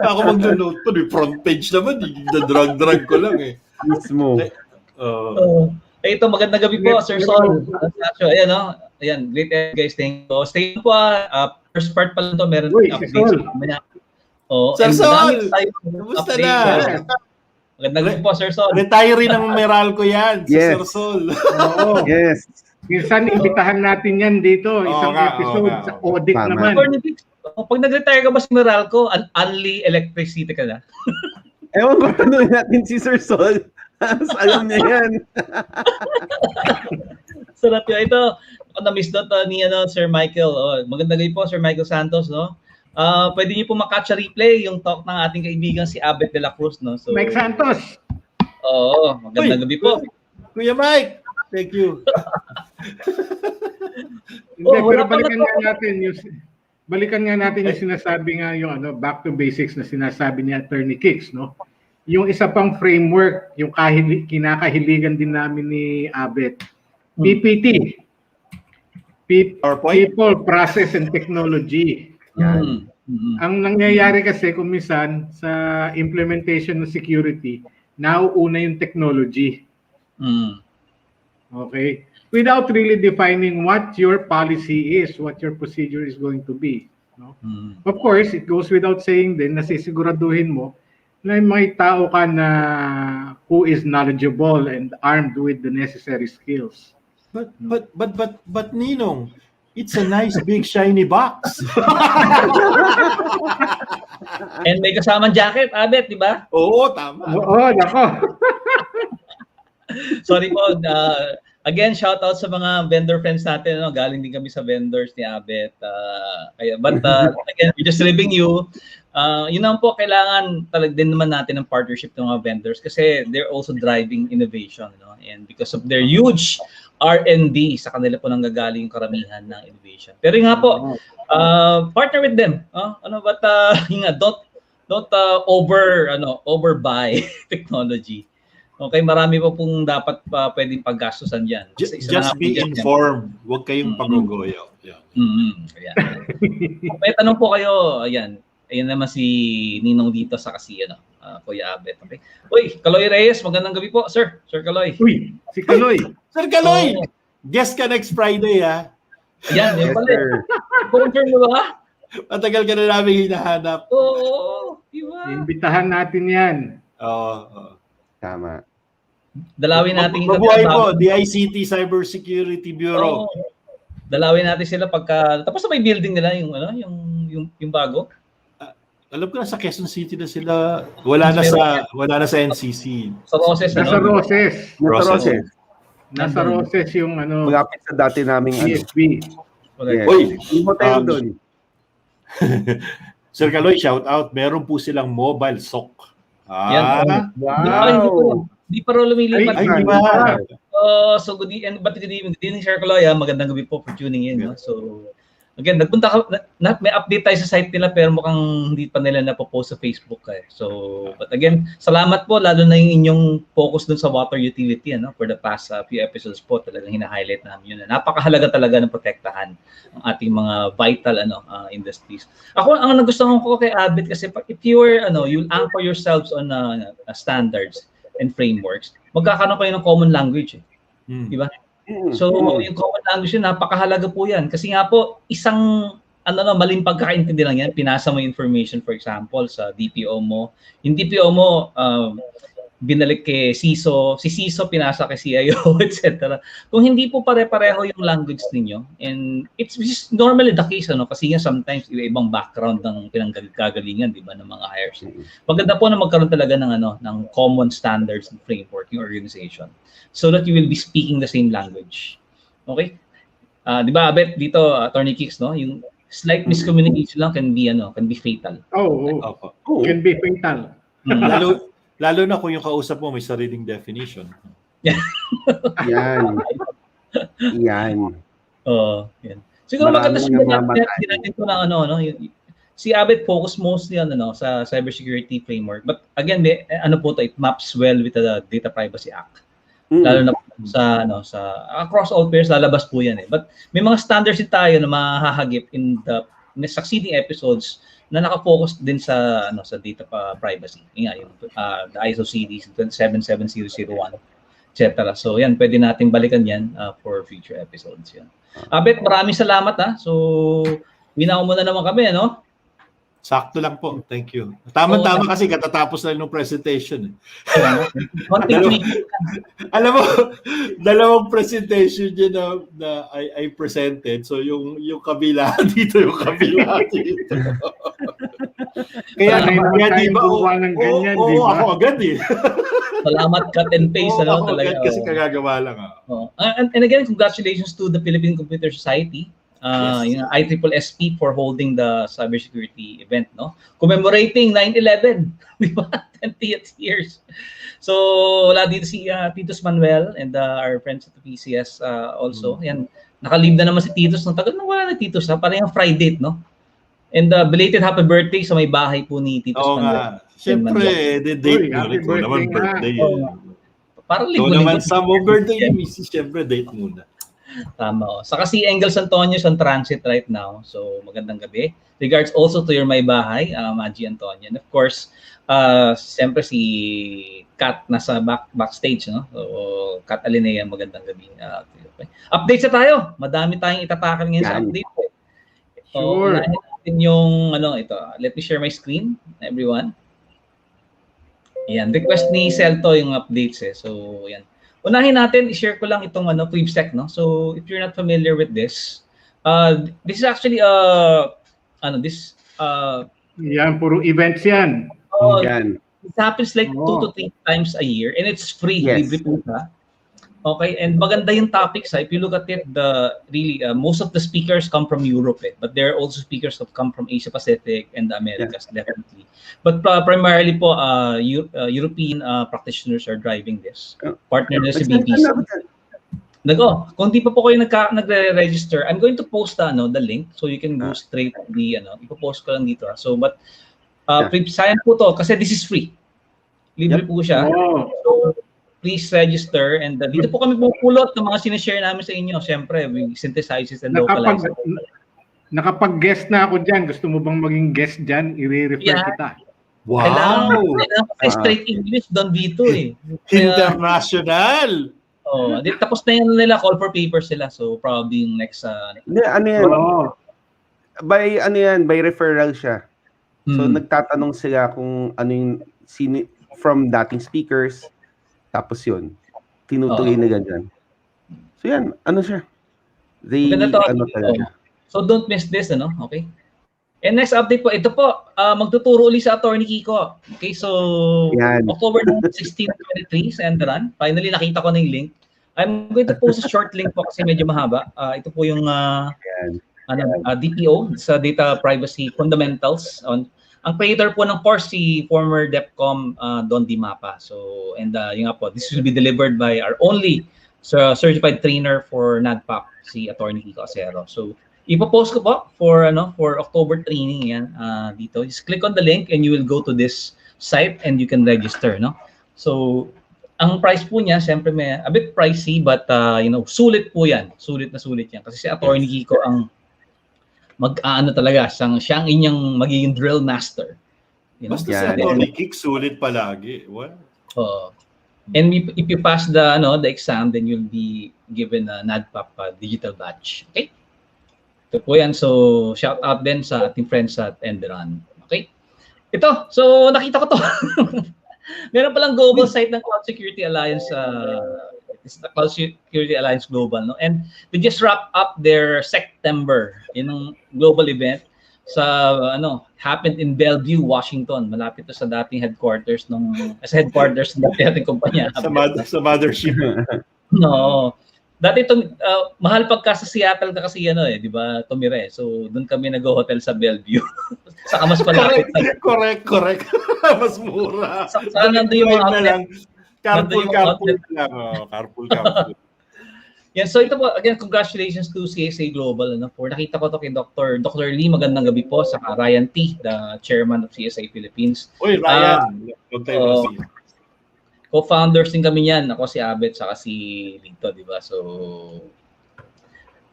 Ako mag-notepad, front page naman, drag ko lang eh. Mismo. Ito, magandang gabi po, Sir Sol. Ayan, ayan, great guys, thank you. Stay po, first part pa lang to, meron updates. Sir Sol, kumusta na? Magandang gabi po, Sir Sol. Retiree ng Meralco yan, si Sir Sol. Yes. Minsan, imbitahan natin yan dito, isang episode sa audit naman. Pag nag-retire ka ba sa Meralco, only electricity ka na? Ewan ko, tanong natin si Sir Sol. Alam niya yan. Sarap yun. Ito, na-miss na ni Sir Michael. Magandang gabi po, Sir Michael Santos. Pwede niyo po makatch a replay yung talk ng ating kaibigan si Abet Dela Cruz. So, Mike Santos. Magandang gabi po. Kuya Mike, thank you. Pero balikan nga natin yung sinasabi nga yung back to basics na sinasabi ni Attorney Kicks, no? Yung isa pang framework, yung kinakahiligan din namin ni Abet. PPT. People, Process, and Technology. Yan. Ang nangyayari kasi kung minsan sa implementation ng security, nauuna yung technology. Okay? Without really defining what your policy is, what your procedure is going to be. No? Of course, it goes without saying din na sisiguraduhin mo na may tao ka na who is knowledgeable and armed with the necessary skills. But Ninong, it's a nice big shiny box. And may kasamang jacket, Abet, di ba? Oo, tama. Oo, nako. Sorry po. Again, shout out sa mga vendor friends natin. Galing din kami sa vendors ni Abet. But again, we're just leaving you. Yun naman po, kailangan talaga din naman natin ng partnership ng mga vendors kasi they're also driving innovation. And because of their huge R&D, sa kanila po nanggagaling yung karamihan ng innovation. Pero nga po, partner with them. Don't overbuy technology. Okay, marami po pong dapat pwedeng paggastusan dyan. Just be informed. Huwag kayong pagugoyo. Ayan. May tanong po kayo, ayan naman si Ninong dito sa kasi Kuya Abet. Okay. Uy, Kaloy Reyes, magandang gabi po, sir. Sir Kaloy. Uy, si Kaloy. Sir Kaloy, guest ka next Friday, ha? Ayan, yun pala. Confirm mo ba? Matagal ka na namin hinahanap. Oo, di ba? Imbitahan natin yan. Oo. Tama. Dalawin natin Mabuhay po, DICT Cybersecurity Bureau. Oo. Dalawin natin sila pagka tapos na may building nila yung ano, yung bago. Alam ko nasa Quezon City na sila. Wala na sa NCC. Sa Roses, Nasa ano? Roses. Nasa Roses yung ano, Malapit sa dati naming CSB. Yes. Uy, yung hotel doon. Sir Kaloy, shout out. Meron po silang mobile SOC. Wow. Di pa rin lumilipat. Ay, di ba? So good evening, Sir Kaloy. Magandang gabi po for tuning in. No? So, again, nagpunta ka, may update tayo sa site nila pero mukhang hindi pa nila napopost sa Facebook. So, but again, salamat po lalo na yung inyong focus dun sa water utility for the past few episodes po. Talagang hina-highlight namin yun. Napakahalaga talaga ng protektahan ang ating mga vital industries. Ako, ang nagustuhan ko kay Abet kasi if you'll anchor yourselves on standards and frameworks, magkakaroon kayo ng common language. Di ba? So, yung common language yun, napakahalaga po yan. Kasi nga po, isang maling pagkakaintindi lang yan. Pinasa mo information, for example, sa DPO mo. Yung DPO mo, binalik kay CISO. Si CISO, pinasa kay CIO, etc. Kung hindi po pare-pareho yung language ninyo, and it's just normally the case, kasi nga sometimes ibang background ng pinanggagalingan, di ba, ng mga hires. Maganda po na magkaroon talaga ng common standards and framework yung organization, so that you will be speaking the same language. Okay? Di ba, Abet, dito, Attorney Kicks, yung slight miscommunication lang can be fatal. Can be fatal. Lalo na kung yung kausap mo may sariling definition. Yan. Yan. Yan. Siguro maganda natin ko ng si Abet focus mostly on sa cybersecurity framework. But again, it maps well with the Data Privacy Act. Lalo na sa across all pairs lalabas po yan. But may mga standards din tayo na mahahagip in the succeeding episodes na naka-focus din sa data privacy. Yung the ISO series 27701, etc. So yan, pwede nating balikan yan for future episodes yan. Abet, maraming salamat So, minaw mo na naman kami, Sakto lang po. Thank you. Tama-tama kasi katatapos na ng presentation. Alam mo, dalawang presentation dyan na I presented. So yung kabila dito, yung kabila dito. Kaya di ba? Oo, ako agad Salamat, cut and paste. Ako agad kasi kagagawa lang. And again, congratulations to the Philippine Computer Society. Yung ISSP for holding the cybersecurity event, commemorating 9/11, di ba? 20th years. So, wala dito si Titus Manuel and our friends at the PCS also. Yan, nakalib na naman si Titus. Tagal na wala na Titus, parang yung Friday, And belated happy birthday sa may bahay po ni Titus Manuel. Siyempre, the date mo. Ikaw naman birthday. Parang naman sa mo birthday, Mrs. Siyempre, date muna. Tama. Saka si Engels Antonio on transit right now. So, magandang gabi. Regards also to your may bahay, Maggie Antonio. And of course, siyempre si Kat nasa backstage, So, Kat Alinea, magandang gabi. Okay. Updates na tayo. Madami tayong itatakal ngayon sa update. Sure. Natin yung, ito. Let me share my screen, everyone. Ayan. Request ni Celto yung updates So, yan. Unahin natin, i-share ko lang itong FightBack, So, if you're not familiar with this, this is actually yan, puro events yan. Yan. It happens like 2 to 3 times a year and it's free. Yes. Libre po siya. Okay, and maganda yung topics. If you look at it, most of the speakers come from Europe, but there are also speakers that come from Asia Pacific and the Americas, definitely. But primarily po, European practitioners are driving this. Partner na si BBC. Kung di pa po kayo nagre-register, I'm going to post the link so you can go straight to the ipo-post ko lang dito. So, but sayang po to kasi this is free. Libre po siya. So, please register and dito po kami pupulot ng mga sinishare namin sa inyo. Siyempre, we synthesize and localize. Nakapag-guest na ako dyan. Gusto mo bang maging guest dyan? I-refer kita. Wow! Kailangan straight English doon dito International! Tapos na yan nila, call for papers sila. So, probably yung next... Ano yan? by ano yan, by referral siya. So nagtatanong nagtatanong sila kung ano yung from dating speakers, tapos yun, tinutuloy na ganyan. So yan, ano siya? Maganda to. Ano talaga. So don't miss this, ano? Okay? And next update po, ito po, magtuturo ulit sa Attorney Kiko. Okay, so Yan. October 16, 23 sa Enderan. Finally, nakita ko na yung link. I'm going to post a short link po kasi medyo mahaba. Ito po yung DPO sa Data Privacy Fundamentals. Ang creator po ng course si former DEPCOM Don Di Mapa. So, and yung nga po, this will be delivered by our only certified trainer for NADPOP, si Attorney Kiko Acero. So, ipopost ko po for October training yan dito. Just click on the link and you will go to this site and you can register, no? So, ang price po niya, siyempre may a bit pricey but sulit po yan. Sulit na sulit yan kasi si Attorney Kiko ang talaga, siya ang inyong magiging drill master. Basta si Attorney Kik sulit palagi. What? And if you pass the exam, then you'll be given a NADPOP digital badge. Okay? Ito po yan. So, shout out din sa ating friends at Enderan. Okay? Ito. So, nakita ko to. Meron palang global site ng Cloud Security Alliance. It's the Cloud Security Alliance Global. No? And they just wrap up their September yung global event sa happened in Bellevue, Washington. Malapit to sa dating headquarters ng dating kumpanya. sa mothership. No. Dati mahal pagka sa Seattle ka kasi di ba, tumire. So doon kami nag-hotel sa Bellevue. Saka mas malapit. Correct. Mas mura. Saka nandun yung mga outlet. Carpool lang. Carpool. Yan, so ito po, again, congratulations to CSA Global. For nakita ko to kay Dr. Lee, magandang gabi po, sa Ryan T., the chairman of CSA Philippines. Uy, Ryan. Co-founders din kami yan. Ako si Abet, saka si Lito, di ba? So,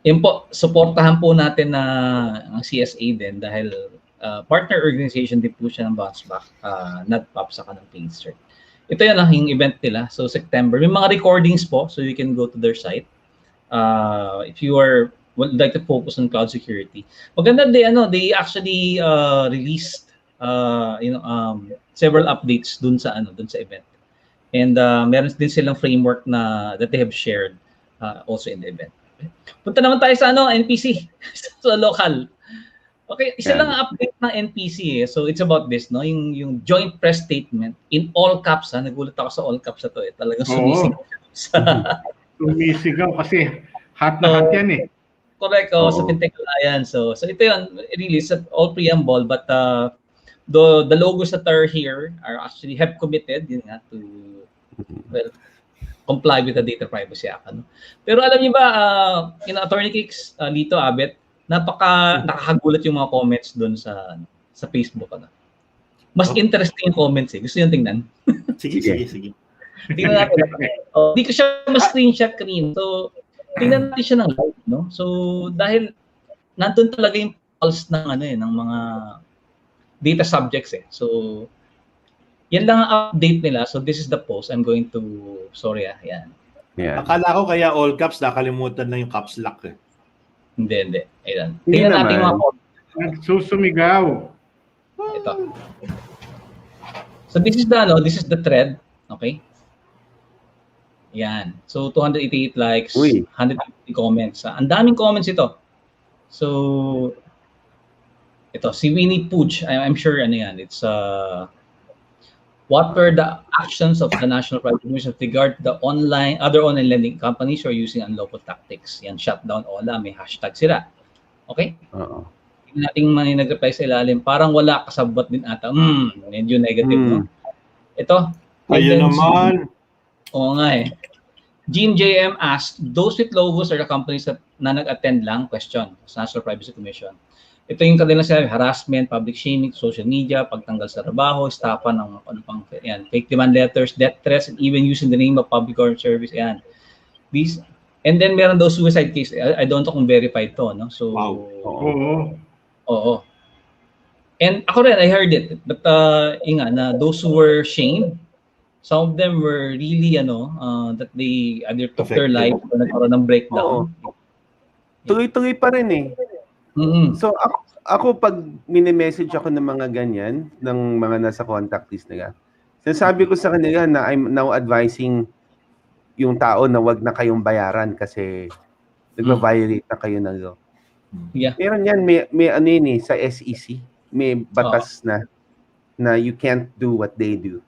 yun po, supportahan po natin ang CSA din dahil partner organization din po siya ng BounceBack, NADPOP, saka ng PH-CERT. Ito yan yung event nila. So, September. May mga recordings po, so you can go to their site. If you would like to focus on cloud security. Maganda they actually released several updates dun sa event. And meron din silang framework that they have shared also in the event. Punta naman tayo sa NPC, sa local. Okay, isa lang ang update ng NPC So it's about this, no? Yung joint press statement in all caps, nagulat ako sa all caps na to Talagang sumisigaw. Sumisigaw kasi hot na hot yan Correct, sa FinTech Alliance. So ito yun, really, it's all preamble, but the logos that are here are actually have committed to comply with the Data Privacy Act. Pero alam niyo ba, Attorney Kicks, Lito, Abet, nakakagulat yung mga comments doon sa Facebook. Mas interesting yung comments Gusto yung tingnan? Sige. Tingnan natin. Hindi ko siya ma-screenshot screen. So, tingnan natin siya ng live, no? So, dahil nandun talaga yung pulse ng ng mga data subjects So, yan lang ang update nila. So, this is the post. I'm going to, sorry yan. Yeah. Akala ko kaya all caps, nakalimutan na yung caps lock Hindi. Ayan. Tingnan natin yung mga comments. Nagsusumigaw. Ito. So, this is the thread. Okay? Yan. So, 288 likes, 150 comments. Ang daming comments ito. So, ito, si Winnie Pooch, I'm sure it's what were the actions of the National Privacy Commission with regard to the other online lending companies who are using unlawful tactics? Yan, shutdown OLA, may hashtag sila. Okay? Tingnan natin nag-reply sa ilalim. Parang wala, kasabot din ata. Medyo negative, no? Ito. Ayun naman. Oo nga Jim JM asked, those with logos are the companies na nag-attend lang? Question. Sa National Privacy Commission. Ito yung kanilang sinabi, harassment, public shaming, social media, pagtanggal sa trabaho, estafa ng fake demand letters, death threats, and even using the name of public or service. These, and then meron daw suicide case. I don't know kung verified to, no? So, Oo. And ako rin, I heard it. But those who were shamed, some of them were really, that they either took their life or nagkaroon ng breakdown. Tuloy-tuloy pa rin So ako pag mini-message ako ng mga ganyan, ng mga nasa contact list nila, sinasabi ko sa kanila na I'm now advising yung tao na wag na kayong bayaran kasi nagva-violate na kayo ng law. Yeah. Meron yan, may ano yun sa SEC, may batas na you can't do what they do.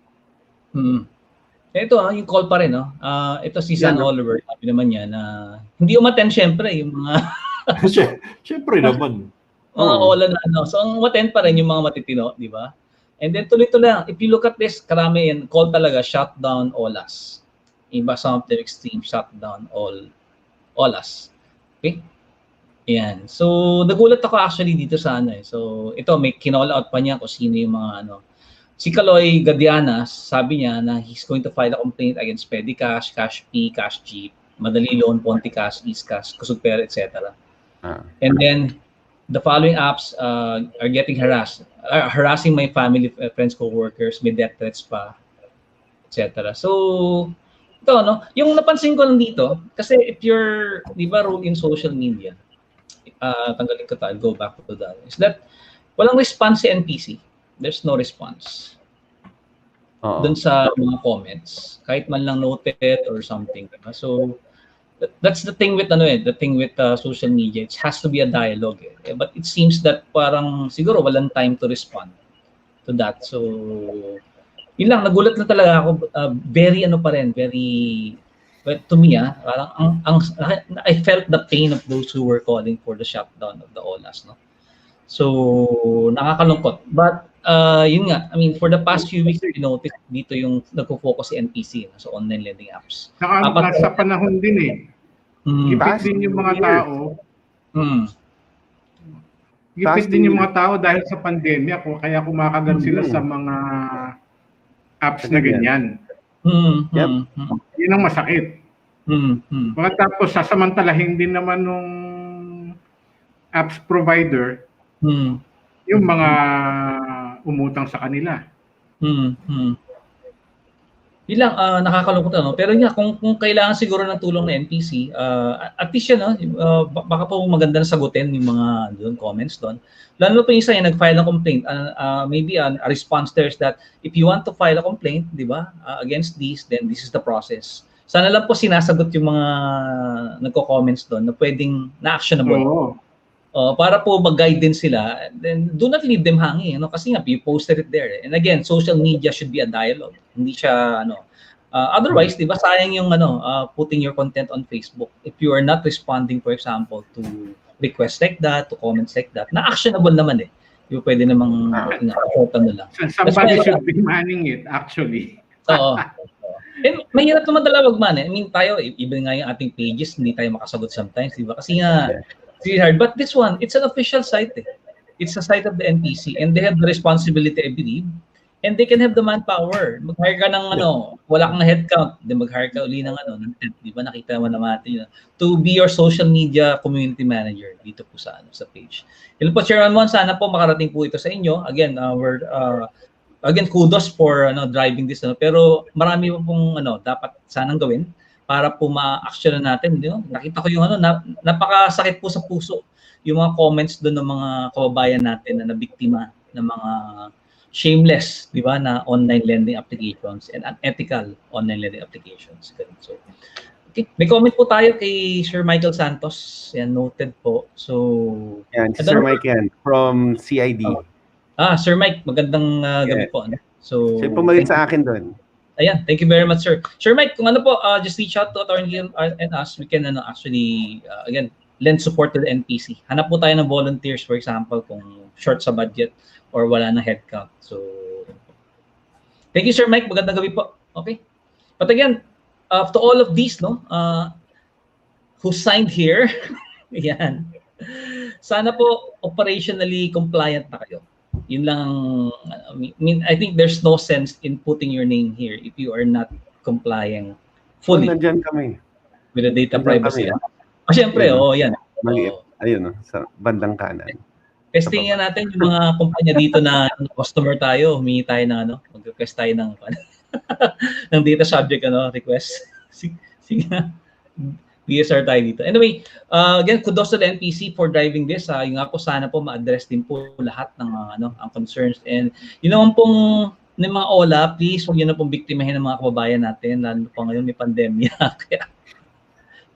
Ito yung call pa rin, no? Ito si San Oliver, sabi naman niya na hindi umattend syempre yung mga syempre naman. Wala na ano. So ang umattend pa rin yung mga matitino, di ba? And then tuloy-tuloy lang. If you look at this, karami yan, call talaga, shut down OLAS. Iba some of the extreme, shut down all OLAS. Okay? Yan. So nagulat ako actually dito sa ano eh. So ito, may kinall out pa niya kung sino yung mga ano. Si Kaloy Gadianas, sabi niya na he's going to file a complaint against Pedicash, Cash P, Cash G, Madali Loan, Ponticash, Eastcash, Kusugper, etc. And then the following apps are getting harassing my family, friends, co-workers, may death threats pa, etc. So ito, no? Yung napansin ko lang dito, kasi if you're, di ba, role in social media, tanggalin ko tayo, go back to that, is that walang response si NPC. There's no response. Dun sa mga comments, kahit man lang noted or something. So that's the thing with social media. It has to be a dialogue. But it seems that parang siguro walang time to respond to that. So yun lang, nagulat na talaga ako. Very to me, parang I felt the pain of those who were calling for the shutdown of the OLAS, no? So nakakalungkot. But yun nga, I mean, for the past few weeks, we noticed dito yung nagpo-focus si NPC sa online lending apps. Nasa panahon din eh. Gipit din yung mga tao. Gipit din yung mga tao dahil sa pandemya, kaya kumakagat sila sa mga apps na ganyan. Yun ang masakit. Tapos sasamantalahin din naman nung apps provider yung mga umutang sa kanila. Yun lang, nakakalungkot, no? Pero nga, kung kailangan siguro ng tulong ng NPC, at least yan, baka po maganda na sagutin yung mga comments doon. Lalo pa yung isa yung nag-file ng complaint, maybe a response there is that if you want to file a complaint, di ba, against this, then this is the process. Sana lang po sinasagot yung mga nagko-comments doon na pwedeng na-actionable. Para po mag-guide din sila, then do not leave them hanging, kasi nga you posted it there. And again, social media should be a dialogue. Hindi siya otherwise, 'di ba, sayang yung putting your content on Facebook if you are not responding, for example, to requests like that, to comments like that. Na actionable naman eh. Yung pwede namang lang. Somebody should be manning it actually. Oo. And mahirap naman talaga wag man eh. I mean, tayo even nga yung ating pages hindi tayo makasagot sometimes, 'di ba? Kasi nga it's hard. But this one, it's an official site. It's a site of the NPC and they have the responsibility, I believe, and they can have the manpower. Mag-hire ka ng wala kang headcount, then mag-hire ka uli ng ng temp, di ba? Nakita naman natin to be your social media community manager dito po sa sa page. Hello po, Chairman Mon, sana po makarating po ito sa inyo. Again, again kudos for driving this pero marami pa pong dapat sanang gawin para po ma-action natin, Nakita ko yung napakasakit po sa puso yung mga comments doon ng mga kababayan natin na nabiktima ng mga shameless, di ba, na online lending applications and unethical online lending applications. So, okay, may comment po tayo kay Sir Michael Santos. Yan, noted po. So, yan, Sir Mike yan, from CID. Sir Mike, magandang gabi po. So, siya pumalit sa akin doon. Ayan, thank you very much, sir. Sir Mike, kung po, just reach out to Attorney and us. We can actually, again, lend support to the NPC. Hanap po tayo ng volunteers, for example, kung short sa budget or wala na headcount. So, thank you, Sir Mike. Magandang gabi po. Okay. But again, to all of these, who signed here, yan. Sana po operationally compliant na kayo. Yun lang, I think there's no sense in putting your name here if you are not complying fully Nandiyan kami with the data privacy. Siyempre, yan. Ayun, sa bandang kanan. Testingin natin yung mga kumpanya dito na customer tayo, humingi tayo ng mag-request tayo ng ng data subject request. Sige. PSR tayo dito. Anyway, again, kudos to the NPC for driving this. Yung nga po, sana po ma-address din po lahat ng ang concerns. And yun naman pong ng mga OLA, please huwag yun na pong biktimahin ng mga kababayan natin, lalo pa ngayon may pandemya. Kaya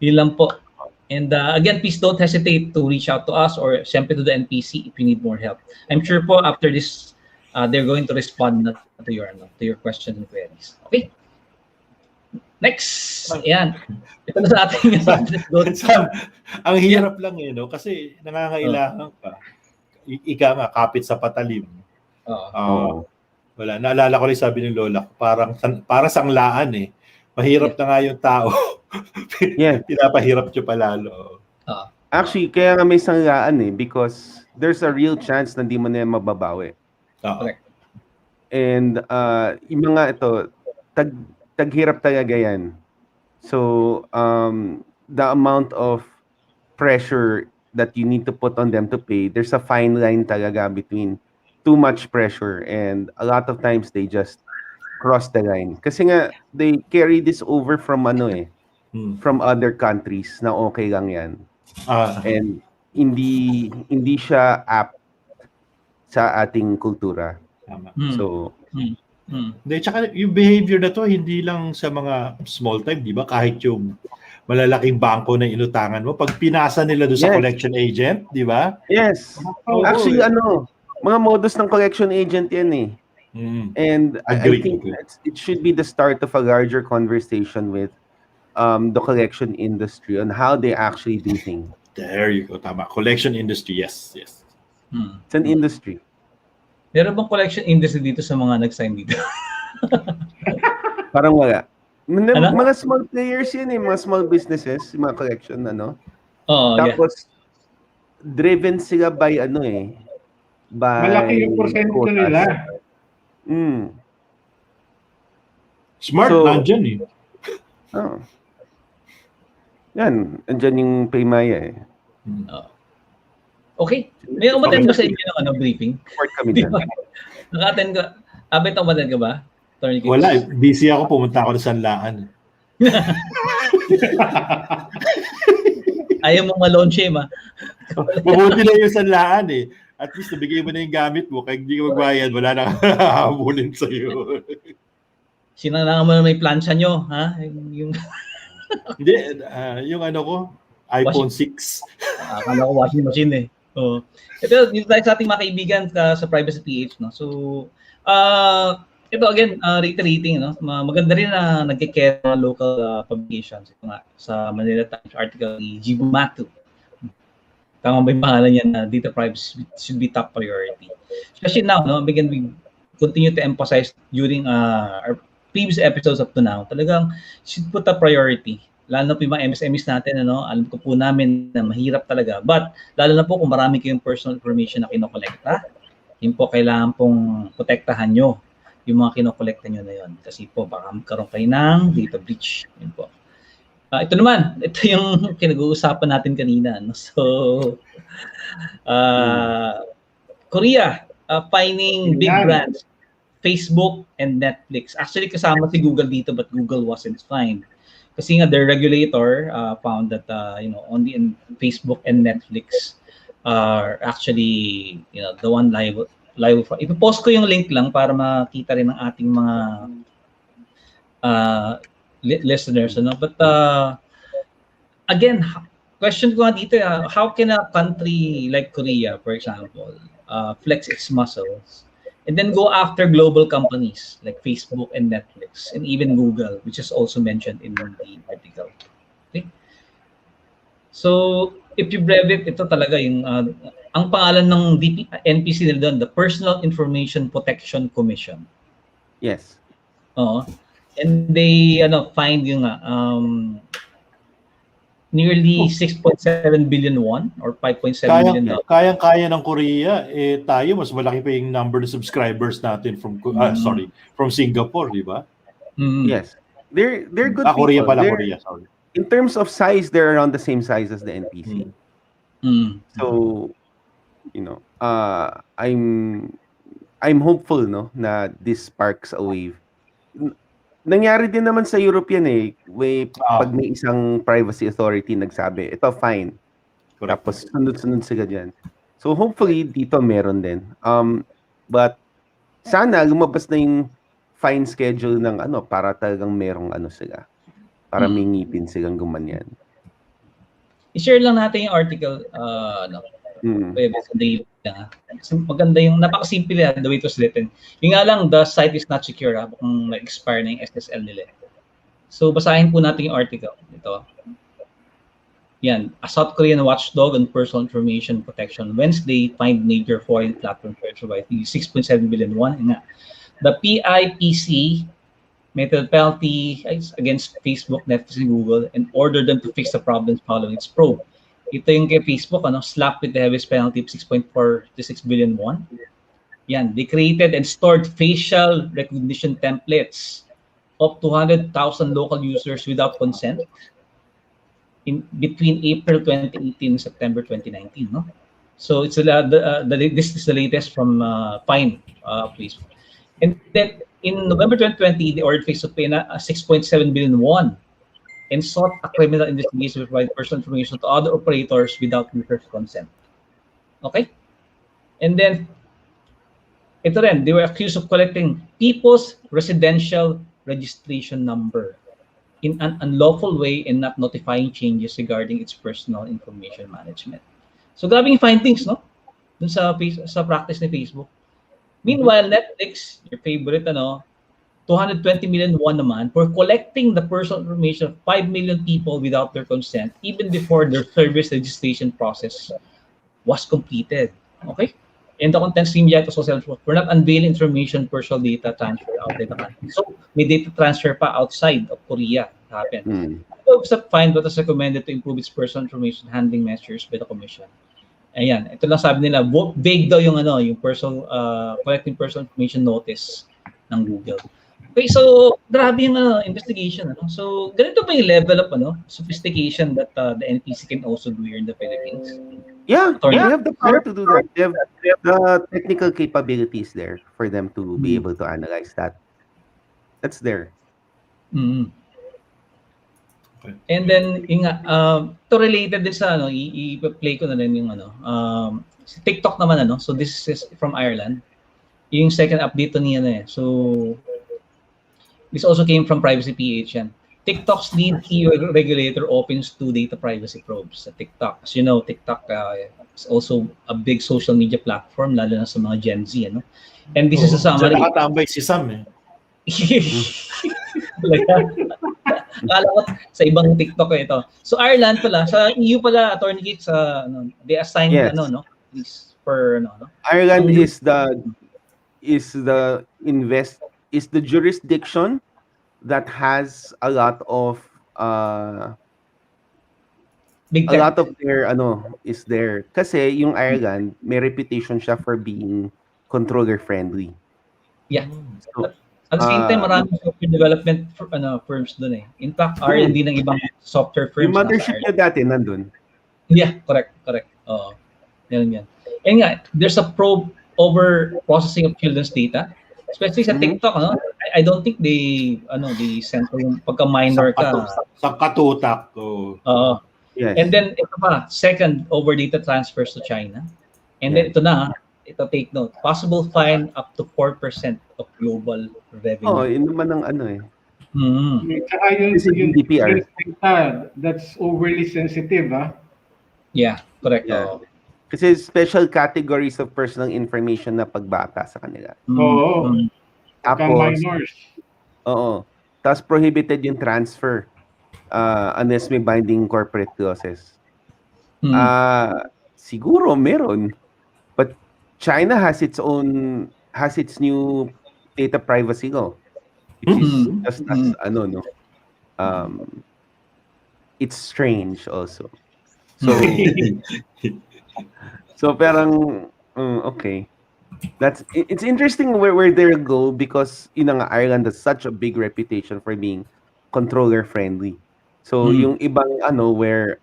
yun lang po. And again, please don't hesitate to reach out to us or siyempre to the NPC if you need more help. I'm sure po after this, they're going to respond to your questions and queries. Okay? Next. Ayan. Ito na sa ating ang hirap lang no? Kasi nangangailangan ka. Ika nga, kapit sa patalim. Wala. Naalala ko rin sabi ng lola ko, parang sanglaan eh. Mahirap na nga yung tao. Pinapahirap nyo palalo. Actually, kaya nga may sanglaan eh because there's a real chance na di mo na yan mababawi. And yung mga ito, taghirap talaga yan. So, the amount of pressure that you need to put on them to pay, there's a fine line talaga between too much pressure and a lot of times they just cross the line. Kasi nga, they carry this over from from other countries na okay lang yan. And hindi siya apt sa ating kultura. So, Hindi, tsaka yung behavior na to, hindi lang sa mga small time, di ba? Kahit yung malalaking bangko na inutangan mo, pag pinasa nila doon sa collection agent, di ba? Yes. Actually, mga modus ng collection agent yan eh. And I think it should be the start of a larger conversation with the collection industry on how they actually do things. There you go, tama. Collection industry, yes. It's an industry. Meron bang collection industry dito sa mga nag-sign dito? Parang wala. Mga small players yan eh, mga small businesses, mga collection, Tapos, driven sila by by malaki yung porsyento nila. Smart, nandyan eh. Yan, andyan yung Paymaya eh. Okay. May umattend ba sa inyo ng briefing? Support kami dyan. Naka-attend ka? Abet, umattend ka ba? Wala, busy ako. Pumunta ako sa Sanlaan. Ayaw mong malonche, ma. Mabuti na yung Sanlaan eh. At least nabigay mo na yung gamit mo. Kaya hindi ka magbayad, wala na hahabulin sa'yo. Sinanangan mo na may plancha nyo, ha? Hindi, yung ko, iPhone 6. Akala ko washing machine eh. Ito, dito tayo sa ating mga kaibigan sa Privacy PH, no? So, ito again, reiterating, no? Maganda rin na nagkikare mga local publications. Ito nga, sa Manila Times article ni Jibu Matu. Tama ba yung pangalan niya na data privacy should be top priority. Especially now, no? Again, we continue to emphasize during our previous episodes up to now, talagang should put a priority. Lalo na po yung mga MSMEs natin, alam ko po namin na mahirap talaga. But, lalo na po kung marami kayong personal information na kinokolekta, yun po kailangan pong protektahan nyo yung mga kinokolekta nyo na yun. Kasi po, baka magkaroon kayo ng data breach. Yun po. Ito naman, ito yung kinag-uusapan natin kanina. No? So, Korea, fining big brands, Facebook and Netflix. Actually, kasama si Google dito, but Google wasn't fined. Kasi nga, their regulator found that, only in Facebook and Netflix are actually, the one liable for. Ipopost ko yung link lang para makita rin ng ating mga listeners. But, again, question ko nga dito, how can a country like Korea, for example, flex its muscles and then go after global companies like Facebook and Netflix and even Google, which is also mentioned in the article. Okay? So, if you breve it, ito talaga yung, ang pangalan ng NPC nila doon, the Personal Information Protection Commission. Yes. And they, find yung, nearly 6.7 billion won or 5.7 million dollars. Kayang-kaya ng Korea, tayo mas malaki pa yung number of subscribers natin from Singapore, di ba? Yes. They're good Korea people. Pala, Korea, sorry. In terms of size, they're around the same size as the NPC. So, I'm hopeful, na this sparks a wave. nangyari din naman sa Europe yan eh. Pag may isang privacy authority nagsabi, ito fine. Correct. Tapos sunod-sunod sila dyan. So hopefully dito meron din. But sana lumabas na yung fine schedule ng para talagang merong sila. Para may ngipin silang gumanyan. I-share lang natin yung article maganda yung napakasimple the way it was written. Yung nga lang, the site is not secure kung na-expire na yung SSL nila. So basahin po natin yung article. Ito. Yan, a South Korean watchdog on personal information protection Wednesday find major foreign platform search by 6.7 billion won. The PIPC made a penalty against Facebook, Netflix, and Google and ordered them to fix the problems following its probe. Ito yung kay Facebook, slapped with the heaviest penalty of 6.46 billion won. Yan, they created and stored facial recognition templates of 200,000 local users without consent between April 2018 and September 2019. No? So it's this is the latest from Fine Facebook. And then in November 2020, they ordered Facebook to pay 6.7 billion won and sought a criminal investigation to provide personal information to other operators without users' consent. Okay? And then, ito rin, they were accused of collecting people's residential registration number in an unlawful way and not notifying changes regarding its personal information management. So, grabe yung findings, no? Dun sa practice ni Facebook. Meanwhile, Netflix, your favorite, 220 million won naman for collecting the personal information of 5 million people without their consent, even before their service registration process was completed. Okay? And the content stream yet social network were not unveiling information personal data transfer outside the country. So, may data transfer pa outside of Korea happened. So, find what was recommended to improve its personal information handling measures by the Commission. Ayan, ito lang sabi nila, vague daw yung yung personal collecting personal information notice ng Google. Okay, so grabe yung investigation. So ganito ba yung level of sophistication that the NPC can also do here in the Philippines? Yeah, they have the power to do that. They have the technical capabilities there for them to be able to analyze that. That's there. Mm-hmm. And then to related din sa i-play ko na rin yung si TikTok naman so this is from Ireland. Yung second update niya So this also came from Privacy PH yan. TikTok's lead EU regulator opens 2 data privacy probes sa TikTok. As you know, TikTok is also a big social media platform lalo na sa mga Gen Z And this is a summary. Nakatambay si Sam Akala ko sa ibang TikTok ito. So Ireland pala, sa EU pala, Attorney Gates, they assigned this for Ireland is the jurisdiction that has a lot of big a lot of their is there kasi yung Ireland may reputation siya for being controller friendly. Yeah. So, at the same time, maraming software development firms doon In fact, R&D ng ibang software firms. Yung mothership niya dati nandun. Yeah, correct. Oo. Yan. And nga, there's a probe over processing of children's data, especially sa TikTok. I don't think they send yung pagka-minor ka. Sa katutak. Yes. And then ito pa, second, over data transfers to China. And then ito take note, possible fine up to 4% of global revenue. Yun naman ang Saka yung DPR. That's overly sensitive, Yeah, correct. Yeah. Kasi special categories of personal information na pagbata sa kanila. Tapos minors. Tapos prohibited yung transfer unless may binding corporate clauses. Siguro meron. But China has its new data privacy law, which is just as it's strange also. So so parang okay. It's interesting where they go because Ireland has such a big reputation for being controller friendly. So yung ibang where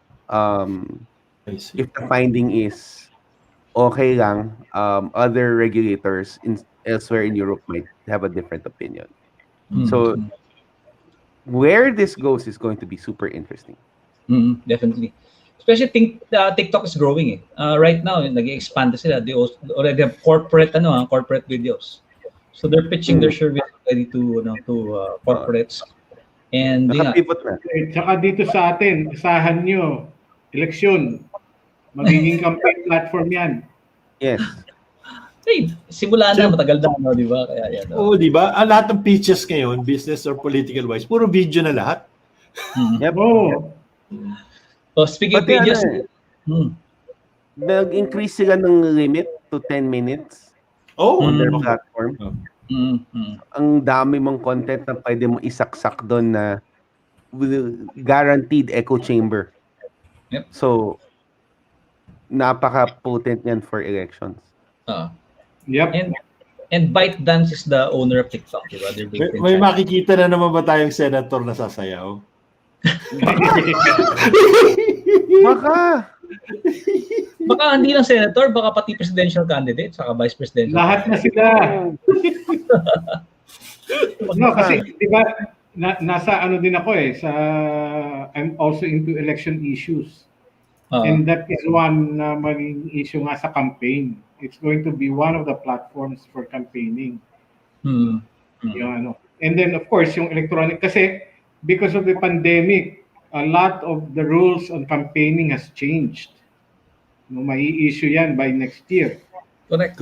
if the finding is okay lang, other regulators elsewhere in Europe might have a different opinion. So where this goes is going to be super interesting. Definitely. Especially TikTok is growing right now, nag-expand sila. They already have corporate videos. So they're pitching their service already to corporates. And Nakapivot na. Tsaka dito sa atin, asahan nyo, eleksyon. Magiging campaign platform yan. Yes. Simula na, matagal na, di ba? Kaya yan. Oo, di ba? Ang lahat ng pitches ngayon, business or political wise, puro video na lahat. Yep. So speaking of videos, nag-increase sila ng limit to 10 minutes on their platform. Ang dami mong content na pwede mo isaksak doon na guaranteed echo chamber. Yep. So, napaka-potent yan for elections. Yep. And ByteDance is the owner of TikTok, di ba? May makikita na naman ba tayong senator na sasayaw? Baka hindi lang senator, baka pati presidential candidate, saka vice presidential. Lahat na sila. No, kasi di ba nasa ano din ako sa I'm also into election issues. And that is one na maging issue nga sa campaign. It's going to be one of the platforms for campaigning. Yung And then of course yung electronic kasi because of the pandemic, a lot of the rules on campaigning has changed. May issue yan by next year. Correct.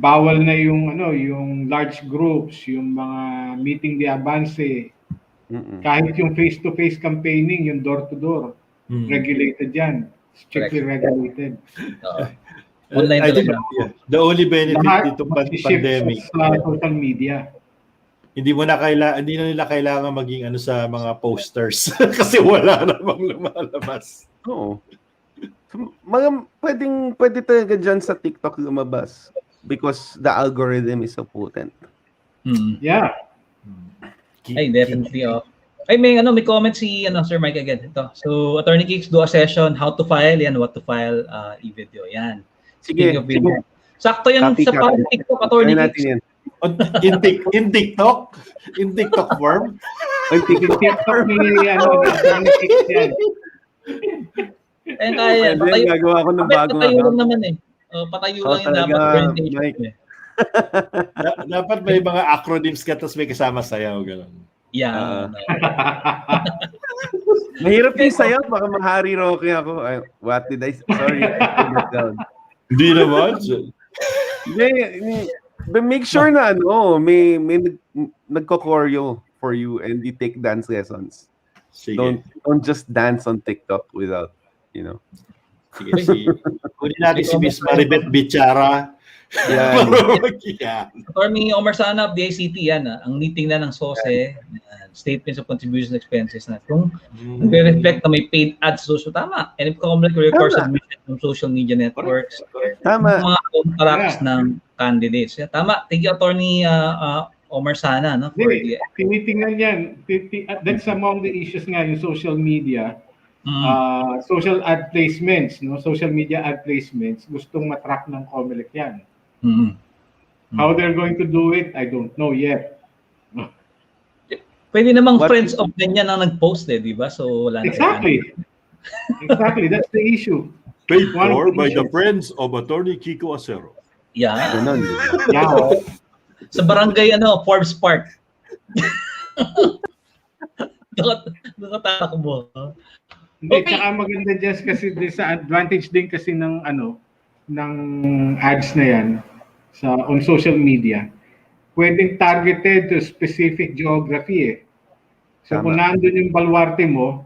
Bawal na yung yung large groups, yung mga meeting de avance. Kahit yung face-to-face campaigning, yung door-to-door, regulated yan. Strictly regulated. Online I think the only benefit dito pandemic sa social media. Hindi na nila kailangan maging sa mga posters kasi wala namang lumalabas. Oo. So, pwede talaga dyan sa TikTok lumabas because the algorithm is so potent. Yeah. Ay, definitely. May comment si Sir Mike again. Ito. So, Attorney Kicks, do a session, how to file, what to file e-video. Yan. Sige. Sakto yan sa TikTok, Attorney Kicks. In TikTok? In TikTok form? In TikTok ni Attorney Kicks yan. Kaya gagawa ko ng bagong patayo lang naman patayo lang yung dapat presentation. Dapat may mga acronyms ka tapos may kasama sayaw, gano'n. Yeah. Mahirap yung sayaw, baka mahari Rocky ako. What did I say? Sorry. Hindi naman. But make sure na may nagko-choreo for you and you take dance lessons. Sige. Don't just dance on TikTok without, Sige. Kunin natin si Miss Maribet Bichara. Attorney Omar Sana of the ICT yan. Ang meeting na ng SOSE, statements of contributions and expenses na kung nagre-reflect na may paid ads social, tama. And if COMELEC requires submission from social media networks, tama. Mga contracts ng candidates. Tama. Thank you, Attorney Omar Sana. Tinitingnan yan. That's among the issues nga yung social media. Social ad placements, social media ad placements, gustong matrack ng COMELEC yan. How they're going to do it, I don't know yet. Pwede namang friends of ganyan ang nag-post di ba? So wala na. Exactly, that's the issue. Paid for by the friends of Attorney Kiko Acero. Yeah. Yeah. Sa barangay Forbes Park. Nakatakbo. Hindi, tsaka maganda dyan kasi sa advantage din kasi ng ng ads na yan on social media. Pwedeng targeted to specific geography So kung nandun yung baluarte mo,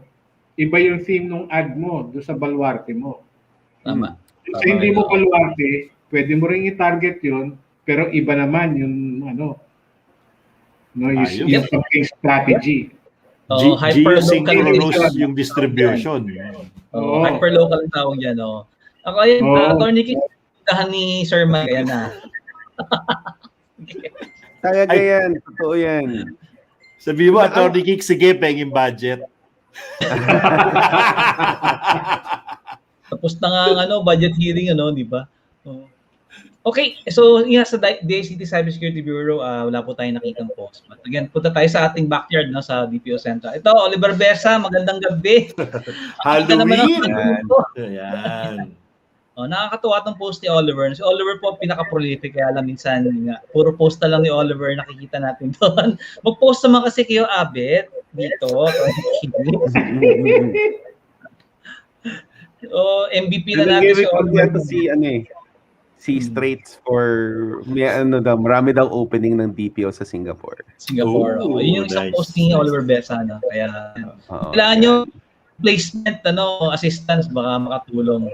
iba yung theme ng ad mo doon sa baluarte mo. Tama. So hindi mo baluarte, pwede mo rin i-target yun, pero iba naman yung yung campaign strategy. Geosynchronous yung distribution. Hyperlocal ang tawag yan. Ako yun, Attorney Kikahan ni Sir Mike. Ayan na. Talaga yan. Totoo yan. Sabi mo, Attorney Kik, sige, penging budget. Tapos na nga budget hearing, di ba? Okay, so sa DICT Cybersecurity Bureau, wala po tayong nakitang post. But again, punta tayo sa ating backyard, no, sa DPO Central. Ito, Oliver Besa, magandang gabi. Halloween! Ayan. Nakakatuwa itong post ni Oliver. Si Oliver po pinaka-prolific, kaya lang minsan puro post na lang ni Oliver nakikita natin doon. Mag-post naman kasi kayo, Abet, dito. MVP na natin si Oliver. Si Straits for marami daw opening ng DPO sa Singapore. Yun yung isang post ni Oliver Besa, no? Kaya kailangan nyo placement assistance, baka makatulong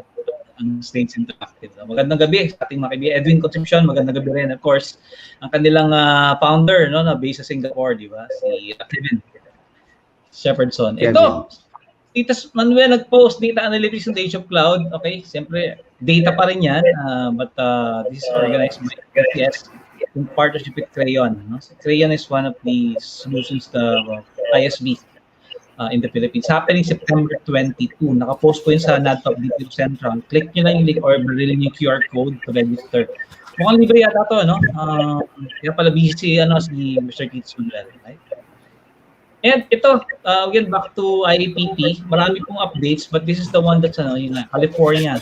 ang Straits Interactive. Magandang gabi sa ating mga kaibigan. Edwin Concepcion, magandang gabi rin. Of course, ang kanilang founder, na based sa Singapore, di ba? Si Kevin Shepherdson. Ito, Titas Manuel nag-post data analytics in the age of cloud. Okay, siyempre data pa rin yan, but this is organized by RTS in partnership with Crayon. So Crayon is one of the solutions to ISV in the Philippines. Happening September 22. Naka-post po yun sa NADPOP DPO Central. Click nyo lang yung link or barilin yung QR code to register. Mukhang libre yata to, no? Kaya pala busy si Mr. Titas Manuel, right? And ito, again, back to IAPP, marami pong updates, but this is the one that's California.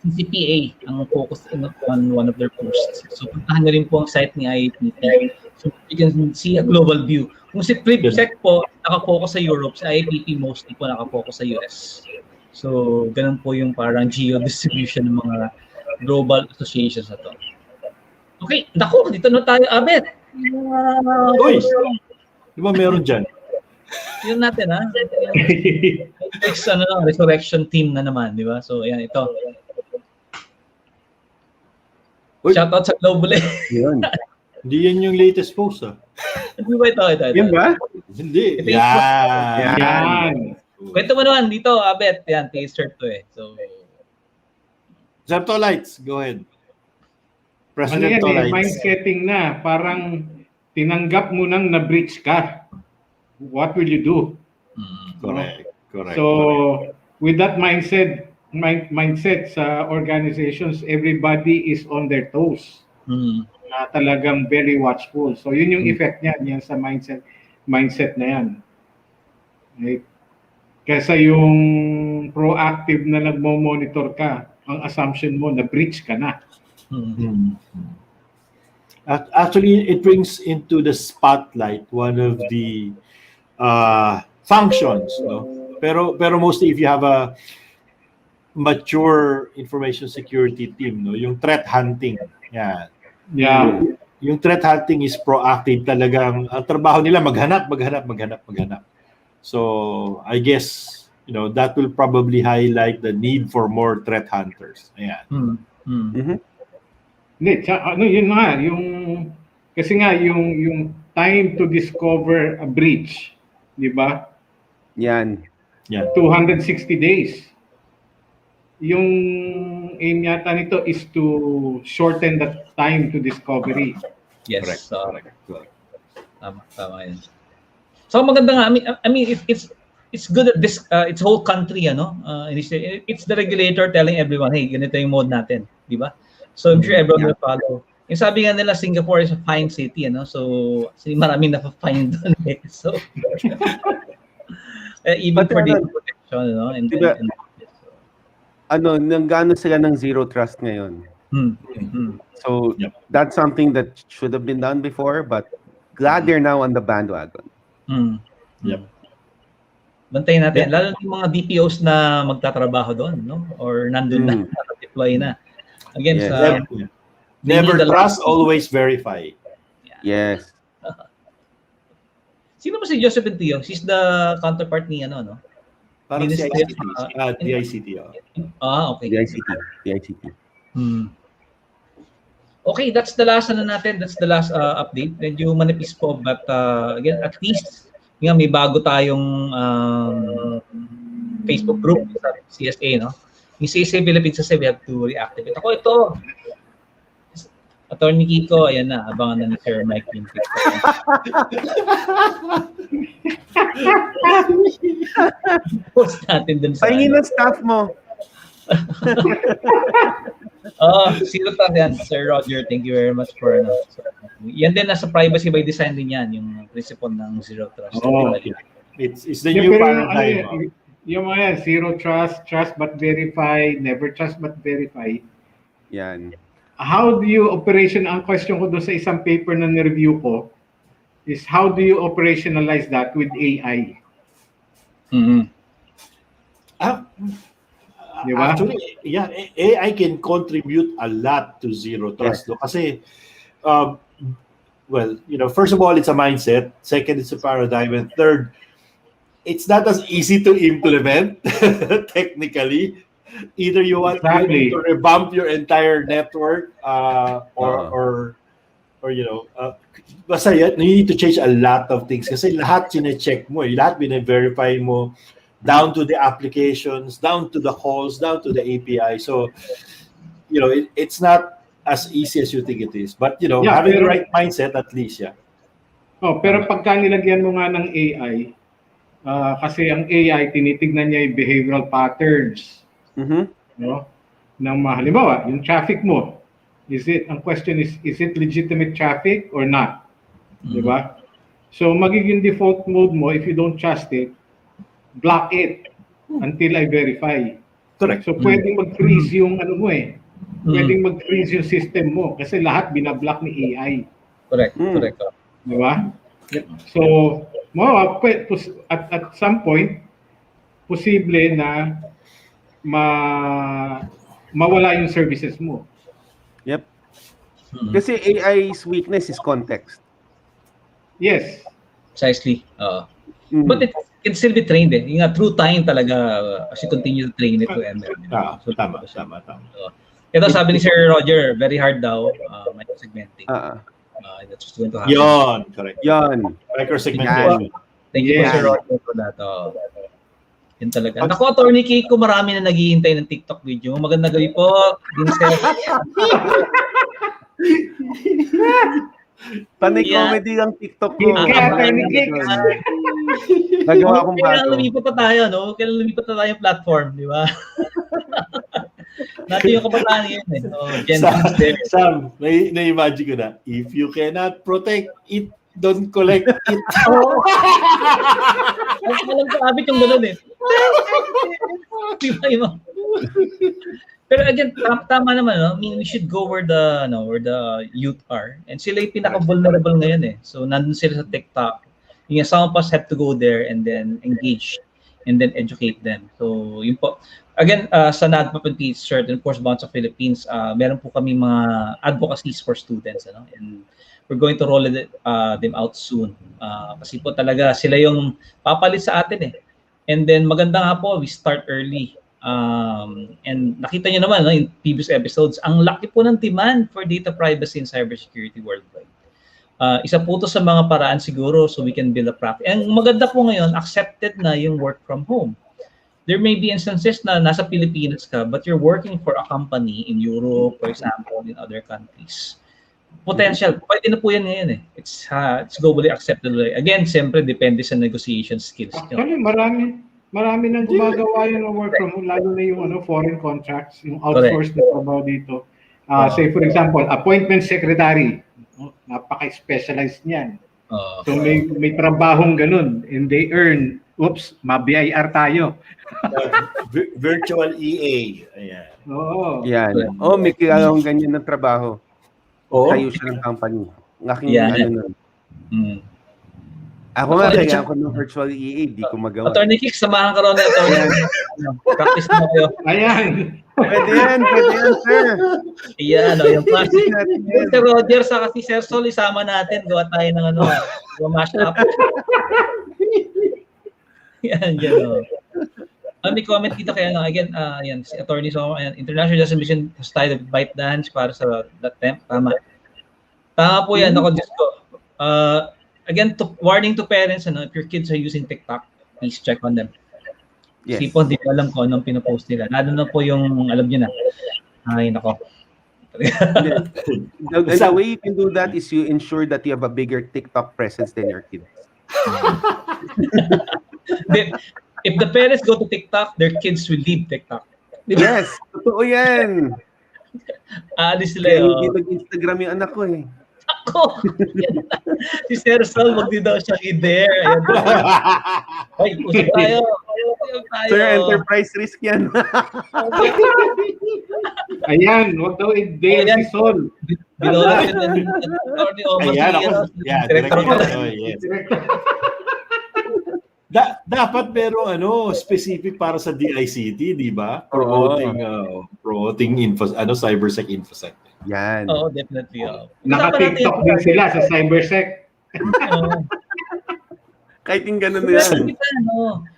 CCPA ang focus on one of their posts. So, puntahan nyo rin po ang site ni IAPP. So, you can see a global view. Kung si FlightBack po, nakafocus sa Europe, si IAPP mostly po nakafocus sa US. So, ganun po yung parang geo-distribution ng mga global associations na to. Okay, dako, dito na tayo, Abet. Uy! Di ba meron dyan? Yun natin, ha? Next, resurrection team na naman, di ba? So, ayan, ito. Shoutout sa Global. Yun. Hindi yan yung latest post, Hindi ba ito? Yun ba? Hindi. Ito Yan. Kwento mo naman dito, Abet. Yan, PH-CERT to eh. So, Zepto Lights, go ahead. President mindsetting na, parang tinanggap mo nang na-breach ka. What will you do? Correct. So, with that mindset sa organizations, everybody is on their toes. Na talagang very watchful. So, yun yung effect niyan sa mindset na yan. Right? Kaysa yung proactive na nagmo-monitor ka, ang assumption mo na breach ka na. Actually, it brings into the spotlight one of the functions, no? Pero mostly if you have a mature information security team, no, yung threat hunting. Yeah. Yung threat hunting is proactive talagang. Ang trabaho nila maghanap. So, I guess, that will probably highlight the need for more threat hunters. Ayan. Hindi, yun nga, kasi nga yung time to discover a breach, di ba? Yan. 260 days. Yung aim yata nito is to shorten the time to discovery. yes. Correct. Tama yan. So maganda nga, I mean it's good that this it's whole country, it's the regulator telling everyone, hey, ganito yung mode natin, di ba? So I'm sure everyone will follow. Yung sabi nga nila, Singapore is a fine city, so maraming na-fine doon eh. So even for data protection, and diba, nanggano sila ng zero trust ngayon. So that's something that should have been done before, but glad they're now on the bandwagon. Yep. Bantayin natin, lalo yung mga DPOs na magtatrabaho doon, or nandun na, deploy na. Again, never trust, always verify. Yes. Sino ba si Joseph Tio? She's the counterpart ni Parang DICT. Okay. DICT. Okay, that's the last natin. That's the last update. Medyo manipis po, but again, at least may bago tayong Facebook group sa CSA, Yung CSA Philippines kasi we have to reactivate. Ako ito. Attorney Kiko, ayan na, abangan na ni Sir Mike yung post natin dun sa... Pahingin ng staff mo. Zero trust yan, Sir Roger. Thank you very much for so, yan din nasa privacy by design din yan, yung principle ng zero trust. It's the new paradigm. Yung mga zero trust, trust but verify, never trust but verify. Yan. How do you ang question ko doon sa isang paper na nireview ko is how do you operationalize that with AI? Diba? Actually, yeah, AI can contribute a lot to zero trust. No? Kasi, well, first of all, it's a mindset. Second, it's a paradigm. And third, it's not as easy to implement technically. Either you want to revamp your entire network or basta you need to change a lot of things kasi lahat sine-check mo, lahat bine-verify mo down to the applications, down to the calls, down to the API. So, it's not as easy as you think it is. But, having the right mindset at least, yeah. Pero pagka nilagyan mo nga ng AI, kasi ang AI, tinitignan niya yung behavioral patterns. No? Halimbawa, yung traffic mo, ang question is it legitimate traffic or not? Diba? So, magiging default mode mo, if you don't trust it, block it until I verify. Correct. So, pwedeng mag-freeze yung pwedeng mag-freeze yung system mo kasi lahat binablock ni AI. Correct. Correct. Diba? So, at some point, posible na mawala yung services mo. Yep. Kasi AI's weakness is context. Yes. Precisely. But it can still be trained Yung through time talaga as you continue to train it to ML. So tama. Ito sabi ni Sir Roger, very hard daw microsegmenting. That's what's going to happen. Yon, correct. Yon. Microsegmentation. Thank you Sir Roger for that. Yun talaga. Naku, Attorney Kiko, marami na naghihintay ng TikTok video. Magandang gabi po. Panay comedy ang TikTok ko. Attorney Kiko. Nagawa akong bago. Kailangan lumipat pa tayo, no? Kailangan lumipat na tayo yung platform, di ba? Natin yung kabataan yun. Sam, na-imagine ko na, if you cannot protect it, don't collect it. Alam ko, Abet yung gano'n Diba? Pero again, tama naman, no? I mean, we should go where the youth are. And sila yung pinaka-vulnerable ngayon So, nandun sila sa TikTok. Some of us have to go there and then engage and then educate them. So, yun po. Again, sa NADPOP and PH-CERT and of course, BounceBack Philippines, meron po kami mga advocacies for students. And we're going to roll them out soon. Kasi po talaga, sila yung papalit sa atin And then, maganda nga po, we start early. And nakita nyo naman in previous episodes, ang laki po ng demand for data privacy and cybersecurity worldwide. Isa po ito sa mga paraan siguro so we can build a practice. And maganda po ngayon, accepted na yung work from home. There may be instances na nasa Pilipinas ka, but you're working for a company in Europe, for example, in other countries. Potential, pwede na po yan ngayon It's globally accepted. Again, siyempre, depende sa negotiation skills. Actually, marami nang gumagawa yung work from home, lalo na yung foreign contracts, yung outsourced na trabaho dito. Say for example, appointment secretary, napaka-specialized niyan. So may trabahong ganun and they earn, ma-BIR tayo. Virtual EA. Ayan. Oo. Yan. May kilalong ganyan na trabaho. Tayo siya ng company. Ako nga, kaya ako ng virtual EA, di ko magawa. Attorney Kik, samahan ka rin na Attorney. Practice na kayo. Ayan. Pwede yan, sir. Ayan, yung classic natin. Sir Roger, sa kasi Sir Sol, isama natin. Gawa tayo ng mash up. Yan. May comment dito kaya lang. Again, yan, si Attorney So, International Justice Mission has tied a bite dance para sa that temp. Tama po yan. Ako, Diyos ko. Again, warning to parents, if your kids are using TikTok, please check on them. Yes. Kasi po, hindi ko alam kung anong pinopost nila. Lalo na po yung, alam nyo na. Ay, nako. The way you can do that is you ensure that you have a bigger TikTok presence than your kids. If the parents go to TikTok, their kids will leave TikTok. Yes, totoo yan. Alis sila Kaya yun. hindi nag-Instagram yung anak ko eh. Ako! Si Sir Sol, wag din daw siya i-dare. Ayan. Ay, usap tayo. Usap tayo. Sir, enterprise risk yan. Ayan, wag daw i-dare si Sol. Binola din ni Omar. Ayan, ako. Yeah, Director director. Yes. Dapat merong specific para sa DICT, di ba? Promoting cybersec infosec. Yan. Oo, definitely. Naka-TikTok din sila sa Cybersec. Kahit yung ganun na yan.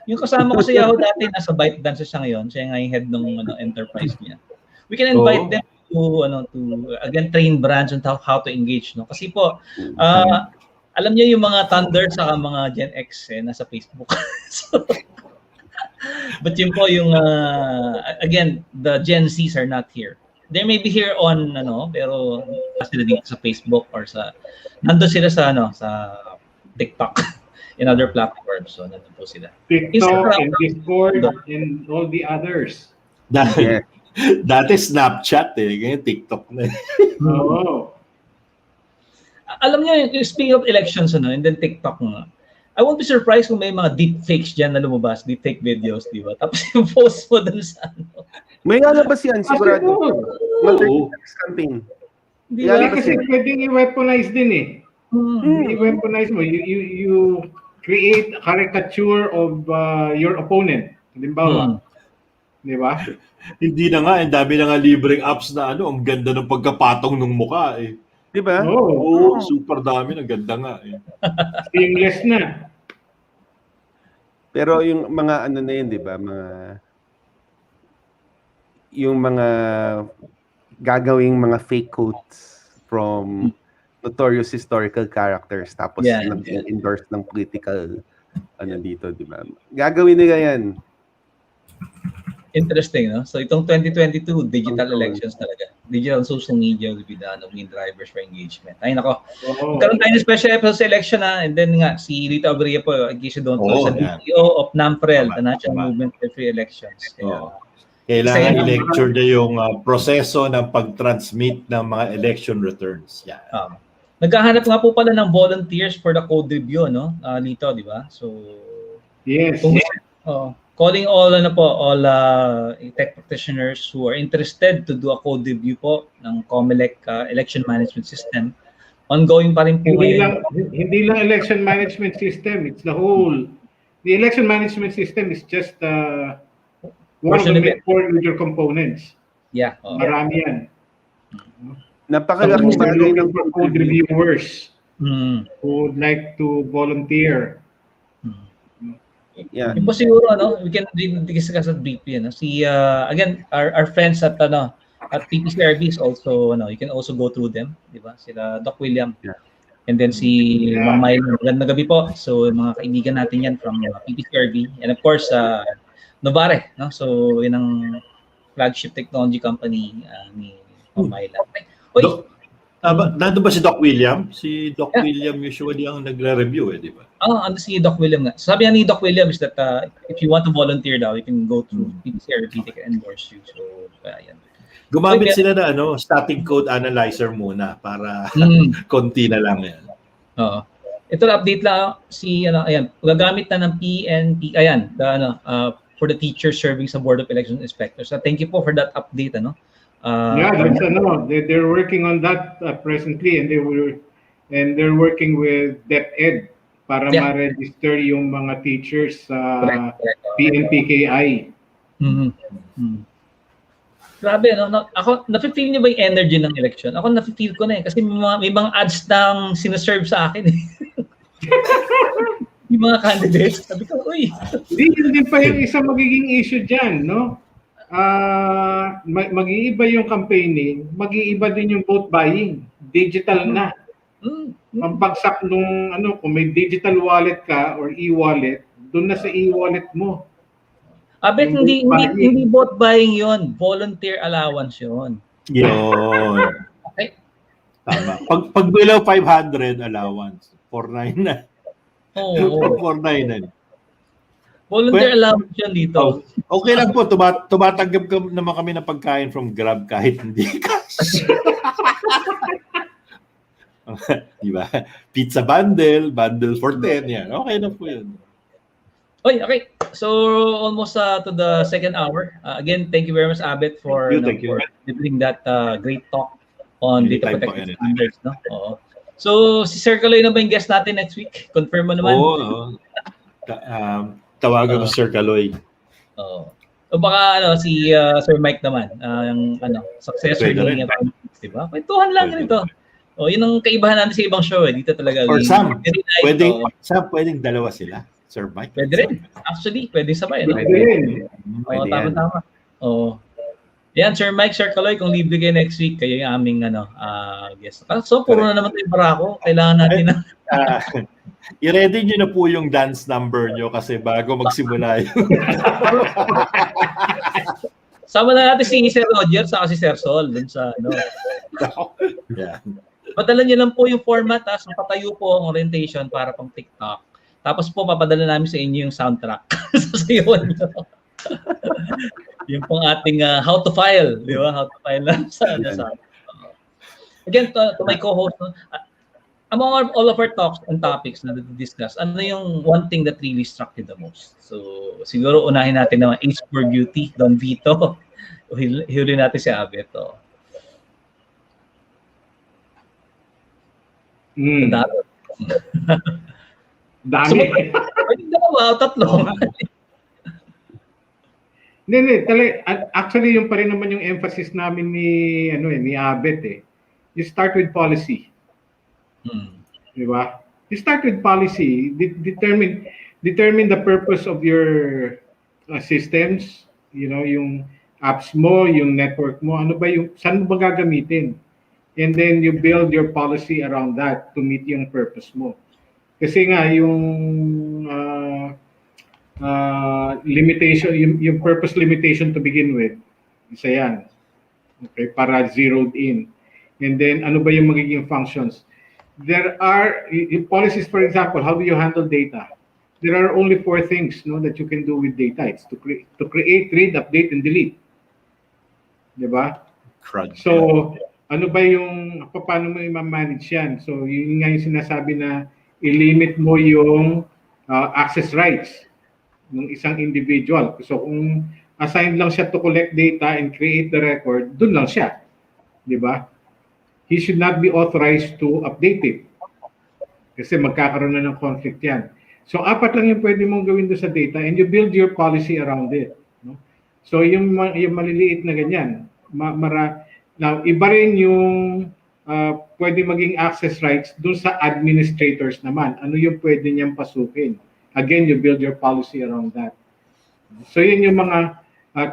Yung kasama ko sa Yahoo dati, nasa ByteDance siya ngayon. Siya nga yung head ng enterprise niya. We can invite them to again train branch on how to engage, no? Kasi po alam niyo yung mga Thunder sa mga Gen X nasa Facebook. So, but yun po yung again, the Gen Zs are not here. They may be here on pero sila dito sa Facebook or nandun sila sa sa TikTok and other platforms. So nandun po sila. TikTok and Discord and all the others. Dati Snapchat ngayon TikTok na. Oo. Alam niyo, speaking of elections and then TikTok nga. I won't be surprised kung may mga deepfakes diyan na lumabas, deepfake videos, di ba? Tapos yung post mo dun sa May lalabas yan, sigurado. Mag-30 campaign. Di ba? Kasi pwedeng i-weaponize din eh. I-weaponize mo. You create a caricature of your opponent. Halimbawa. Di ba? Hindi na nga, ang dami na nga libreng apps na ang ganda ng pagkapatong ng mukha eh. Di ba? Oo, super dami, ang ganda nga eh. Seamless na. Pero yung mga na yun, di ba? Yung mga gagawing mga fake quotes from notorious historical characters tapos endorse ng political dito, di ba? Gagawin nila yan. Interesting, no? So itong 2022, digital elections talaga. Digital social media will be the main drivers for engagement. Ay nako. Magkaroon tayo ng special episode sa election and then nga si Rita Abria po, in case you don't know, sa DPO of NAMPREL, the National Movement for Free Elections. Kailangan i-lecture na yung proseso ng pag-transmit ng mga election returns. Yan. Naghahanap nga po pala ng volunteers for the code review, no? Lito, di ba? So yes. Calling all tech practitioners who are interested to do a code review po ng COMELEC election management system. Ongoing pa rin po hindi lang election management system, it's the whole. The election management system is just one of the main core major components. Yeah. Marami yan. Napakalaking bagay ng code reviewers who would like to volunteer. Yeah. Yung po siguro, we can discuss at briefly, again, our friends at PPCRB is also, you can also go through them, di ba? Sila Doc William. Yeah. And then si Ma'am Mylon, magandang gabi po. So, mga kaibigan natin yan from PPCRB. And of course, Novare, no? So, yun ang flagship technology company ni Ma'am Mylon. Nandun ba si Doc William? Si Doc William usually ang nagre-review di ba? Ano si Doc William nga. Sabi ni Doc William is that if you want to volunteer daw, you can go through PPCRB, they can endorse you. So, yan. Gumamit sila na static code analyzer muna para konti na lang yan. Oo. Ito na update lang ayan, gagamit na ng PNP, ayan, for the teachers serving sa Board of Election Inspectors. So, thank you po for that update, That's they're working on that presently, and they're working with DepEd para ma-register yung mga teachers sa PNPKI. Grabe, ako, nafe-feel niyo ba yung energy ng election? Ako nafe-feel ko na kasi may mga ads nang sinaserve sa akin. Yung mga candidates, sabi ko, uy. Hindi pa yung isang magiging issue dyan, no? Mag-iiba yung campaigning, mag-iiba din yung vote buying. Digital na. Pampagsak nung kung may digital wallet ka or e-wallet, doon na sa e-wallet mo. Abet, hindi vote buying yon, volunteer allowance yon. Yun. Okay. Tama. Pag below 500 allowance, 499. Oo. 499. Volunteer allowance yan dito. Okay lang po, tumatanggap naman kami ng pagkain from Grab kahit hindi cash. Diba? Pizza bundle for 10, yan. Okay na po yun. Okay. So almost to the second hour. Again, thank you very much, Abet, for delivering that great talk on data protection standards. No? Oo. So si Sir Kaloy na ba yung guest natin next week? Confirm mo naman. Oo. Tawagan ko Sir Kaloy. O baka si Sir Mike naman, yung successor ni diba? Kwentuhan lang nito. Yun ang kaibahan natin sa ibang show Dito talaga. Or pwedeng dalawa sila. Sir Mike. Pwede rin. Actually, pwede sabay. Pwede rin. Tama. Yan, Sir Mike, Sir Kaloy, kung libre kayo next week, kayo yung aming guest. So, puro na naman tayo barako. Kailangan natin na. I-ready nyo na po yung dance number nyo kasi bago magsimula yun. Sama na natin si Sir Roger sa si Sir Sol dun sa Yeah. Padala nyo lang po yung format so patayo po ang orientation para pang TikTok. Tapos po papadala namin sa inyo yung soundtrack. Sasayawan nyo. Yung pang ating how to file, di ba? How to file lang sa Again, to my co-host, among all of our talks and topics na discuss, ano yung one thing that really struck you the most? So, siguro unahin natin naman Age for Beauty, Don Vito. Huli natin si Abet. Dami. Pwede dalawa, tatlo. Hindi. Actually, yung pa rin naman yung emphasis namin ni Abet You start with policy. Di ba? You start with policy. Determine the purpose of your systems. Yung apps mo, yung network mo. Saan mo ba gagamitin? And then you build your policy around that to meet yung purpose mo. Kasi nga, yung limitation, yung purpose limitation to begin with, isa yan. Okay, para zeroed in. And then, ano ba yung magiging functions? There are, policies, for example, how do you handle data? There are only 4 things that you can do with data. It's to create, read, update, and delete. Diba? So, ano ba paano mo i-manage yan? So, yun nga yung sinasabi na i-limit mo yung access rights ng isang individual. So, kung assigned lang siya to collect data and create the record, dun lang siya. Di ba? He should not be authorized to update it. Kasi magkakaroon na ng conflict yan. So, 4 lang yung pwede mong gawin doon sa data and you build your policy around it. No? So, yung maliliit na ganyan. Now, iba rin yung pwede maging access rights doon sa administrators naman. Ano yung pwede niyang pasukin? Again, you build your policy around that. So, yun yung mga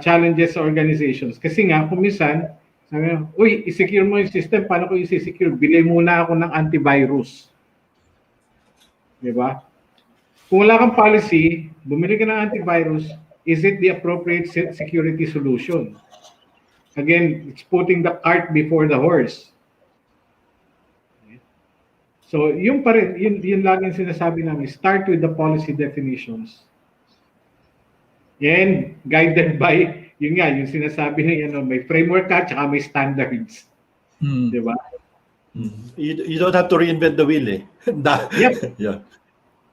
challenges sa organizations. Kasi nga, kung minsan, sabi mo, i-secure mo yung system. Paano ko i-secure? Bili muna ako ng antivirus. Diba? Kung wala kang policy, bumili ka ng antivirus, is it the appropriate security solution? Again, it's putting the cart before the horse. So, yun pa rin, yun laging sinasabi namin, start with the policy definitions. And guided by, yun nga, yung sinasabi na may framework ka, tsaka may standards. Di ba? You don't have to reinvent the wheel Yep. Yeah.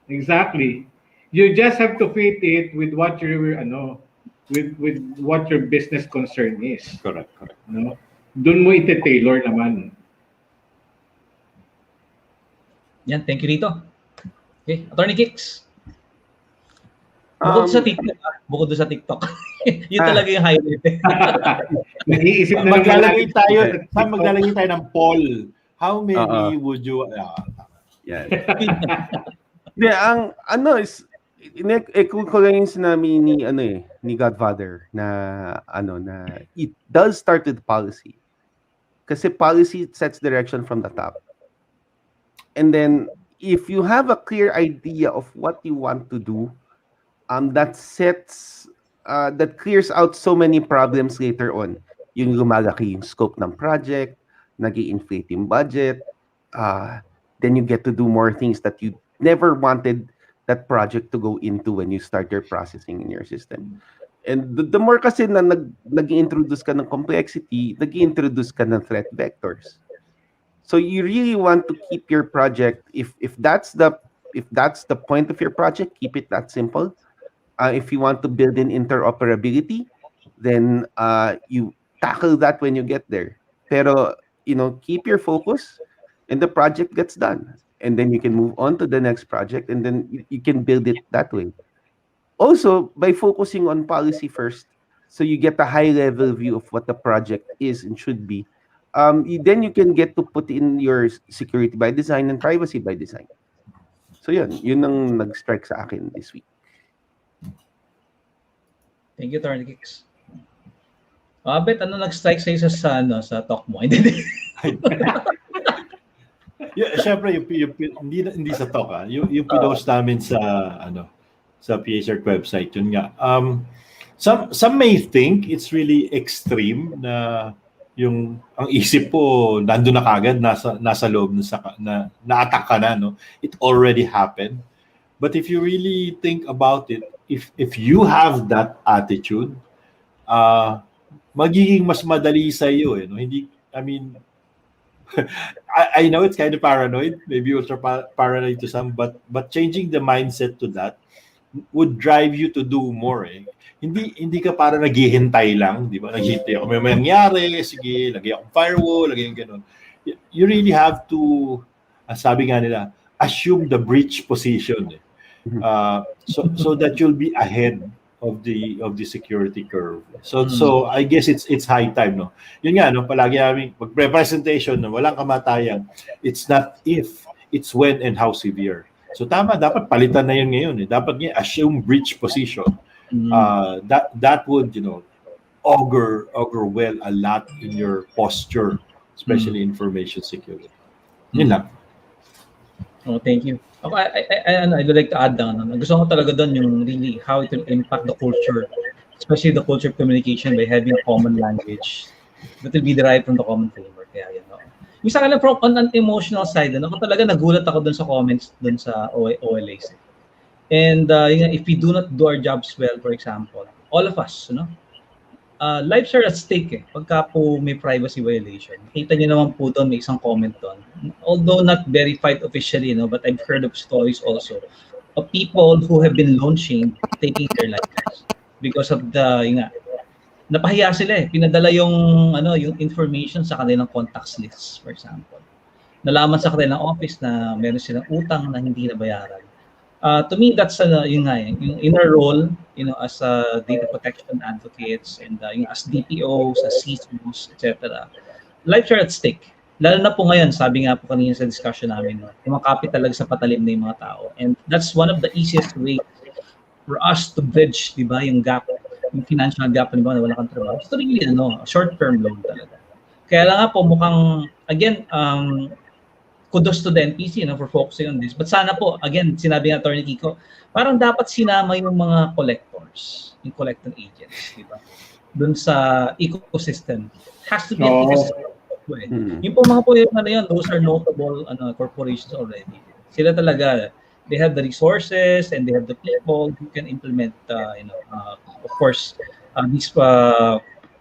Exactly. You just have to fit it with what your with what your business concern is. Correct. Doon mo ite-tailor naman. Yan, thank you Rito. Okay, Attorney Kicks. Bukod sa TikTok. Yun talaga yung highlight. Nag-iisip na maglalagay tayo ng poll. How many would you Yeah. Hindi, ang is kung ko lang yung sinabi ni Godfather na it does start with policy. Kasi policy sets direction from the top. And then if you have a clear idea of what you want to do, that clears out so many problems later on. Yung lumalaki yung scope ng project, nag-i-inflate yung budget, then you get to do more things that you never wanted that project to go into when you start your processing in your system. And the more kasi na nag-introduce ka ng complexity, nag-introduce ka ng threat vectors. So you really want to keep your project, if that's the point of your project, keep it that simple. If you want to build in interoperability, then you tackle that when you get there. Pero keep your focus, and the project gets done, and then you can move on to the next project, and then you can build it that way. Also, by focusing on policy first, so you get a high level view of what the project is and should be. Then you can get to put in your security by design and privacy by design. So yun ang nag-strike sa akin this week. Thank you, Attorney Kicks. Abet, ano nag-strike sa isa sa talk mo? Hindi. Yeah, syempre hindi sa talk yung pinost namin sa sa PH-CERT website, yun nga. Some may think it's really extreme na yung ang isip po nandoon na kagad nasa loob na na-attack ka na, no? It already happened. But if you really think about it, if you have that attitude, magiging mas madali sa iyo, no? Hindi, I mean, I know it's kind of paranoid, maybe ultra paranoid to some, but changing the mindset to that would drive you to do more. Hindi ka para naghihintay lang, di ba? Naghihintay ako may mangyari, sige, lagay akong firewall, lagay yung ganun. You really have to, sabi nga nila, assume the breach position. So that you'll be ahead of the security curve. So I guess it's high time, no. Yun nga, no, palagi namin pag-presentation, no, walang kamatayan. It's not if, it's when and how severe. So tama, dapat palitan na yun ngayon. Dapat nga assume breach position. That would, augur well a lot in your posture, especially information security. Yun lang. Oh, thank you. I'd like to add down. Gusto ko talaga doon yung really how it will impact the culture, especially the culture of communication by having a common language that will be derived from the common framework. Kaya yan. Yung sa kanila from on an emotional side, ako talaga nagulat ako doon sa comments doon sa OLAs. And if we do not do our jobs well, for example, all of us, lives are at stake pagka po may privacy violation. Kita niyo naman po doon, may isang comment doon. Although not verified officially, but I've heard of stories also of people who have been launching, taking their lives because of napahiya sila pinadala yung information sa kanilang contacts list, for example. Nalaman sa kanilang office na meron silang utang na hindi nabayaran. To me, that's yung in our role, as data protection advocates and as DPOs, as CISOs, etc. Lives are at stake. Lalo na po ngayon, sabi nga po kanina sa discussion namin, kumakapit talaga sa patalim na yung mga tao. And that's one of the easiest ways for us to bridge, di ba, yung gap, yung financial gap, di ba, na wala kang trabaho. It's really, short-term loan talaga. Kaya lang nga po, mukhang, again, kudos to the NPC for focusing on this. But sana po, again, sinabi ng Attorney Kiko, parang dapat sinama yung mga collectors, yung collecting agents, di ba? Doon sa ecosystem. Has to be an ecosystem. Yung po mga po yung those are notable corporations already. Sila talaga, they have the resources and they have the people who can implement, of course, these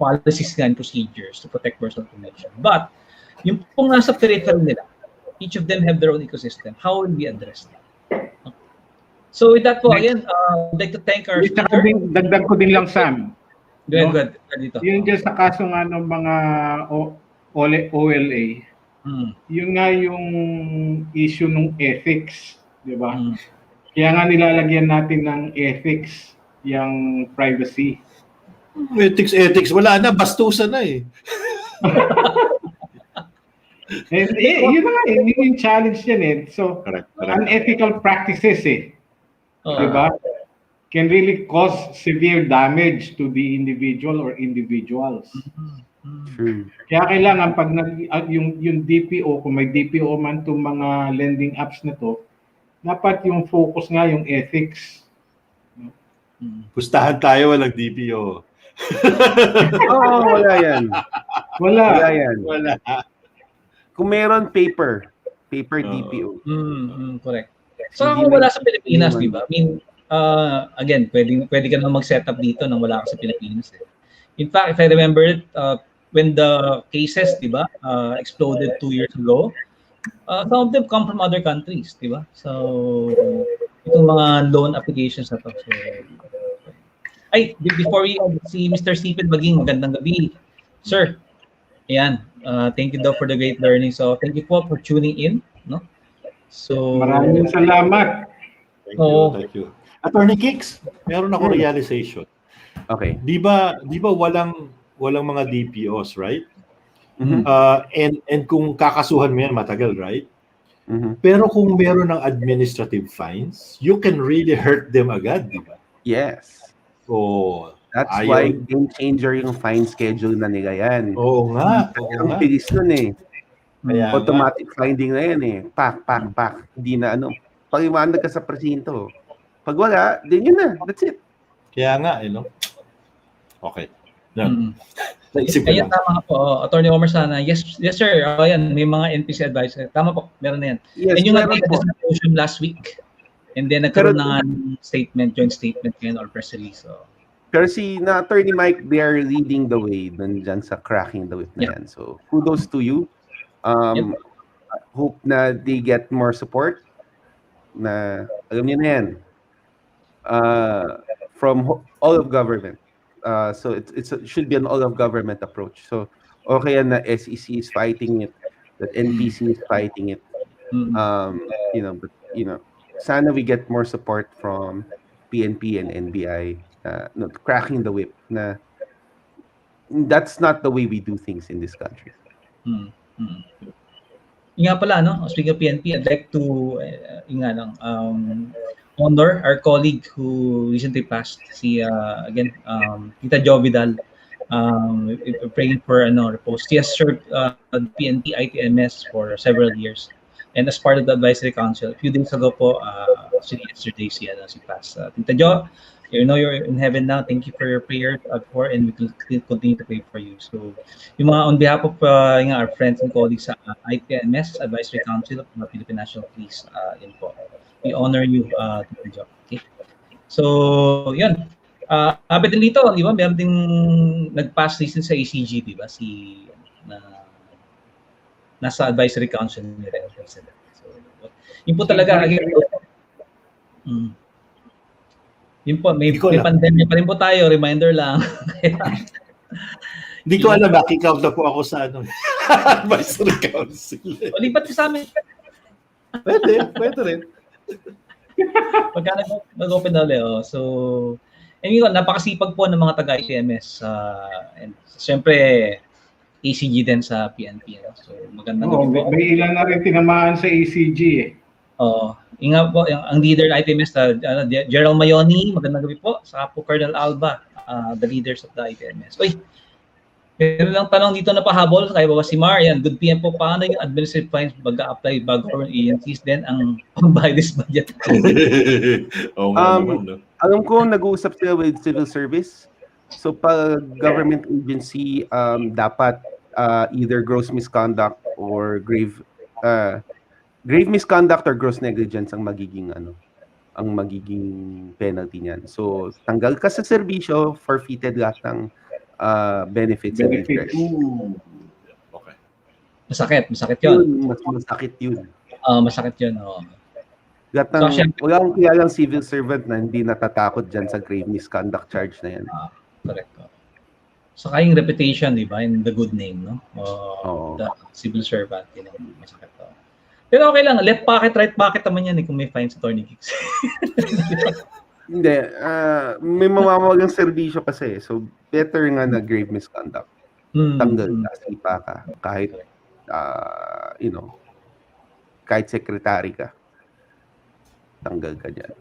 policies and procedures to protect personal information. But yung pong nasa peripheral nila, each of them have their own ecosystem. How will we address that? So with that po, again, I'd like to thank our speaker. Dagdag ko din lang, Sam. Go ahead. Dito. Yung dyan sa kaso nga ng mga OLA, yung nga yung issue ng ethics, di ba? Kaya nga nilalagyan natin ng ethics yung privacy. Ethics, wala na, bastusan na yun na nga yun yung challenge yan So, correct. Unethical practices di ba? Can really cause severe damage to the individual or individuals. True. Kaya kailangan pag yung DPO, kung may DPO man itong mga lending apps na to, dapat yung focus nga yung ethics. Pustahan tayo, walang DPO. Wala yan. Wala yan. Wala. Kung meron paper DPO. Correct. So kung wala sa Pilipinas, di ba? I mean, again, pwede ka naman mag-set up dito nang wala ka sa Pilipinas. Eh. In fact, if I remember it, when the cases, di ba, exploded 2 years ago, some of them come from other countries, di ba? So, itong mga loan applications na to. So, before we see Mr. Sipid Baging, magandang gabi. Sir, ayan, thank you daw for the great learning. So, thank you po for tuning in. No? So, maraming salamat. Thank you. Attorney Kicks, meron ako realization. Okay. Di ba walang mga DPOs, right? Mm-hmm. And kung kakasuhan mo yan, matagal, right? Mm-hmm. Pero kung meron ng administrative fines, you can really hurt them agad, di ba? Yes. So, that's why game changer yung fine schedule na nila yan. Oo nga. Ang bilis nun eh. Kaya automatic finding na yan eh. Pak. Hindi na ano. Pag imanag ka sa presinto. Pag wala, din yun na. That's it. Kaya nga, no? Okay. Yeah. Kaya tama po, Attorney Omar Sana. Yes sir. Ayan, may mga NPC advisor. Tama po, meron na yan. Yes, and yung nag-discussion last week. And then nagkaroon ng joint statement ngayon or press release. So. Pero na Attorney Mike, they are leading the way dyan sa cracking the whip na yan. So, kudos to you. Hope na they get more support. Na, alam niyo na yan. From all of government. So, it should be an all of government approach. So, okay yan na SEC is fighting it. That NPC is fighting it. Sana we get more support from PNP and NBI, cracking the whip. Na that's not the way we do things in this country. Nga pala, no? Speaking of PNP, I'd like to honor our colleague who recently passed, Tita Jo Vidal. Praying for repose. She has served PNP ITMS for several years. And as part of the advisory council, a few days ago po, yesterday she passed. Tita Jo, you know you're in heaven now. Thank you for your prayer and we will continue to pray for you. So, yung mga on behalf of our friends and colleagues sa ITMS Advisory Council of the Philippine National Police, we honor you, Tita Jo. Okay. So, yun. Abet dito, di ba? Meron ding nag-pass recent sa ACG, di ba? Nasa advisory council ni Ren President. So, yun po talaga. Yun po, may pandemya pa rin po tayo. Reminder lang. Hindi ko alam, kick out na po ako sa advisory council. O, lipat sa amin. Pwede rin. Pagka nag-open na ulit. So, napakasipag po ng mga taga-ITMS. And siyempre, ACG din sa PNP. So, magandang gabi po. May ilan na rin tinamaan sa ACG eh. Inga po, ang leader ng ITMS, Gerald Mayoni, magandang gabi po. Saka po Colonel Alba, the leaders of the ITMS. Uy, meron lang tanong dito na pahabol. Kaya ba si Mar, yan, good PM po. Paano yung administrative fines mag-a-apply bago government agencies din ang pang-bias budget? Alam ko, nag-uusap sila with civil service. So, pag government agency, dapat either gross misconduct or grave misconduct or gross negligence ang magiging penalty niyan. So, tanggal ka sa serbisyo, forfeited lahat ng benefits. Okay. Masakit yun. Masakit yun. Masakit yun. Wala akong kilalang civil servant na hindi natatakot dyan sa grave misconduct charge na yan. Correct. Saka yung reputation, di ba? And the good name, no? The civil servant, masakit to. Pero okay lang, left pocket, right pocket naman yan kung may fines sa Attorney Kicks. Hindi. May mamamagang serbisyo kasi. So, better nga na grave misconduct. Tanggal ka, sipa ka. Kahit, kahit secretary ka. Tanggal ka dyan.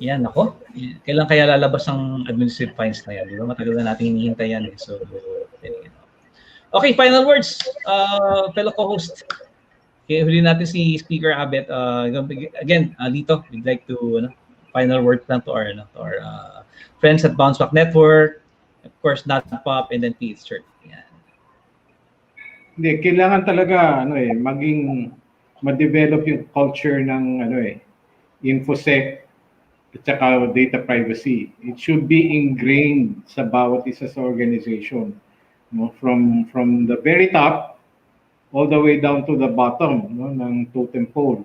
Yan, ako. Kailan kaya lalabas ang administrative fines na yan? Di ba? Matagal na natin hinihintay yan. So, okay, final words. Fellow co-host. Okay, huli natin si Speaker Abet. Again, Lito, we'd like to, final words lang to our friends at BounceBack Network, of course, NADPOP, and then PH-CERT. Yan. Hindi, kailangan talaga, maging ma-develop yung culture ng InfoSec at saka data privacy. It should be ingrained sa bawat isa sa organization, no? From the very top all the way down to the bottom, no, ng totem pole.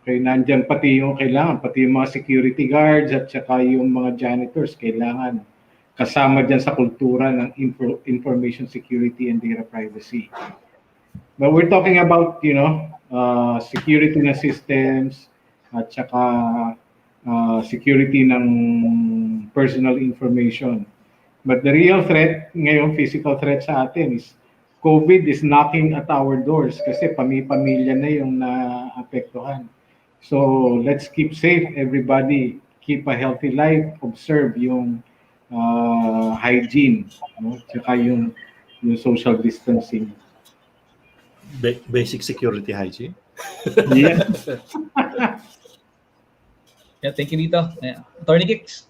Okay, nandyan pati yung mga security guards at saka yung mga janitors kailangan kasama dyan sa kultura ng information security and data privacy. But we're talking about, security ng systems at saka security ng personal information. But the real threat ngayon, physical threat sa atin is COVID is knocking at our doors kasi pamilya na yung naapektuhan. So let's keep safe, everybody. Keep a healthy life. Observe yung hygiene, no? Tsaka yung social distancing. Basic security hygiene. Yeah. Yeah, thank you dito. Yeah. Attorney Kicks.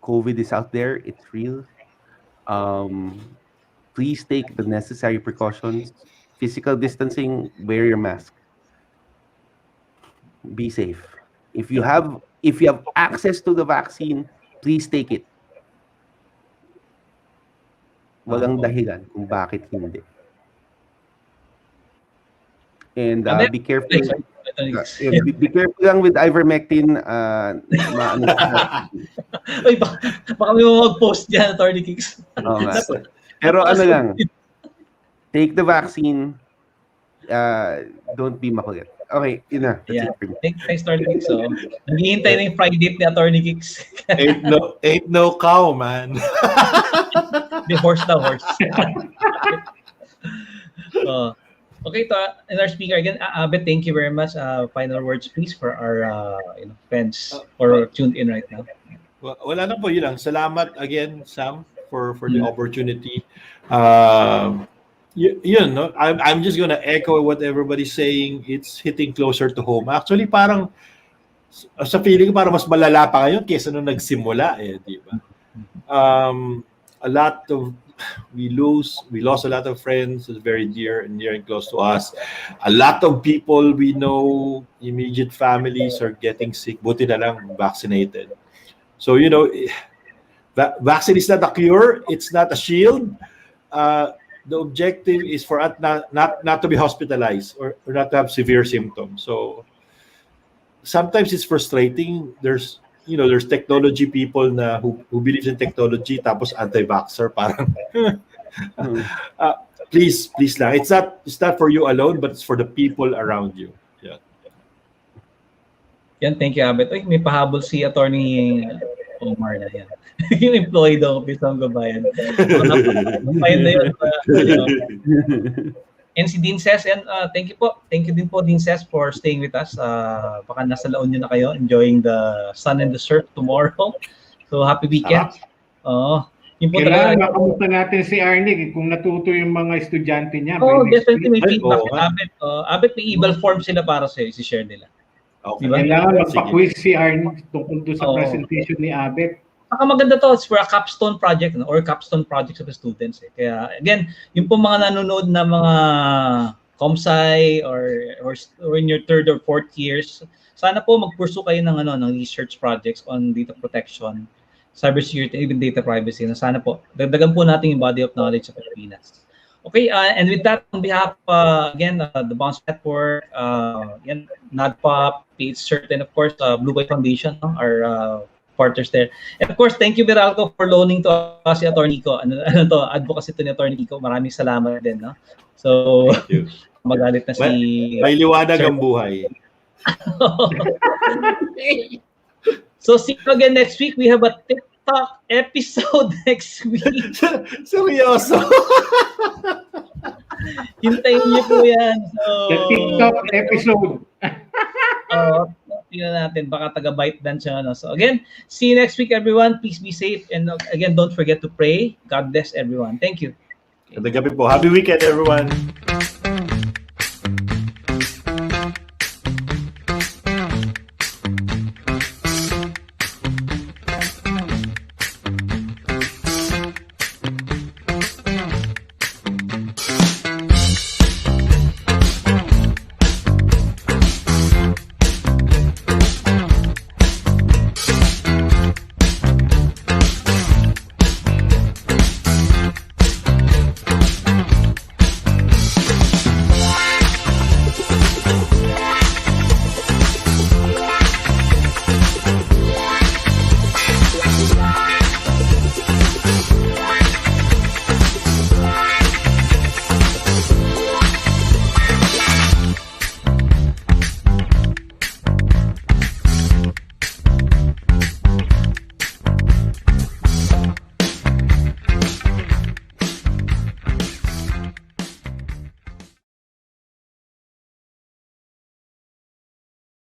COVID is out there. It's real. Please take the necessary precautions. Physical distancing, wear your mask. Be safe. If you have access to the vaccine, please take it. Walang dahilan kung bakit hindi. And be careful. Be careful lang with ivermectin. Uy, baka may mag-post dyan, Attorney Kicks. Pero lang, take the vaccine. Don't be makulit. Okay, yun na. Yeah. Thanks, Attorney Kicks. So, naghihintay na yung fried dip ni Attorney Kicks. ain't no cow, man. The horse. Okay, and our speaker again, Abet, thank you very much. Final words, please, for our friends or tuned in right now. Wala na po, yun lang. Salamat again, Sam, for the opportunity. No, I'm just gonna echo what everybody's saying. It's hitting closer to home. Actually, parang sa feeling ko parang mas malala pa ngayon kaysa nung nagsimula, di ba? We lost a lot of friends who's very near and close to us. A lot of people we know, immediate families are getting sick. Buti na lang vaccinated. So, vaccine is not a cure. It's not a shield. The objective is for us not to be hospitalized or not to have severe symptoms. So sometimes it's frustrating. There's technology people who believes in technology tapos anti-vaxxer parang please lang. It's not for you alone, but it's for the people around you. Yeah. Yan, thank you, Abet. Uy, may pahabol si Attorney Omar na yan. Yung employee daw ng Pisang Bayan. Bayan na yun. And si Dean Ses, and thank you po. Thank you din po, Dean Ses, for staying with us. Baka nasa La Union na kayo, enjoying the sun and the surf tomorrow. So, happy weekend. Yun po kailangan makamusta natin si Arnie kung natuto yung mga estudyante niya. Definitely may feedback. Abet, may email form sila para sa'yo, si-share nila. Okay. Diba? Kailangan magpa-quiz si Arnie tungkol doon sa presentation ni Abet. Saka maganda to, it's for a capstone project or capstone projects of the students. Kaya again, yung po mga nanonood na mga ComSci or in your third or fourth years, sana po mag-pursue kayo ng research projects on data protection, cybersecurity, even data privacy. Na sana po dagdagan po natin yung body of knowledge sa Pilipinas. Okay, and with that, on behalf again the BounceBack Network, NADPOP, PH-CERT, and of course Bluepoint Foundation, our partners there. And of course, thank you, Beralco, for loaning to us si Atty. Kiko. Advocacy to ni Atty. Kiko. Maraming salamat din, no? So, magalit na si... May liwanag ang buhay. So, see you again next week. We have a TikTok episode next week. Seryoso? Hintayin niyo po yan. So, the TikTok episode. Tingnan natin, baka taga-bite dance siya. So again, see you next week, everyone. Please be safe. And again, don't forget to pray. God bless everyone. Thank you. Ganda gabi po. Happy weekend, everyone.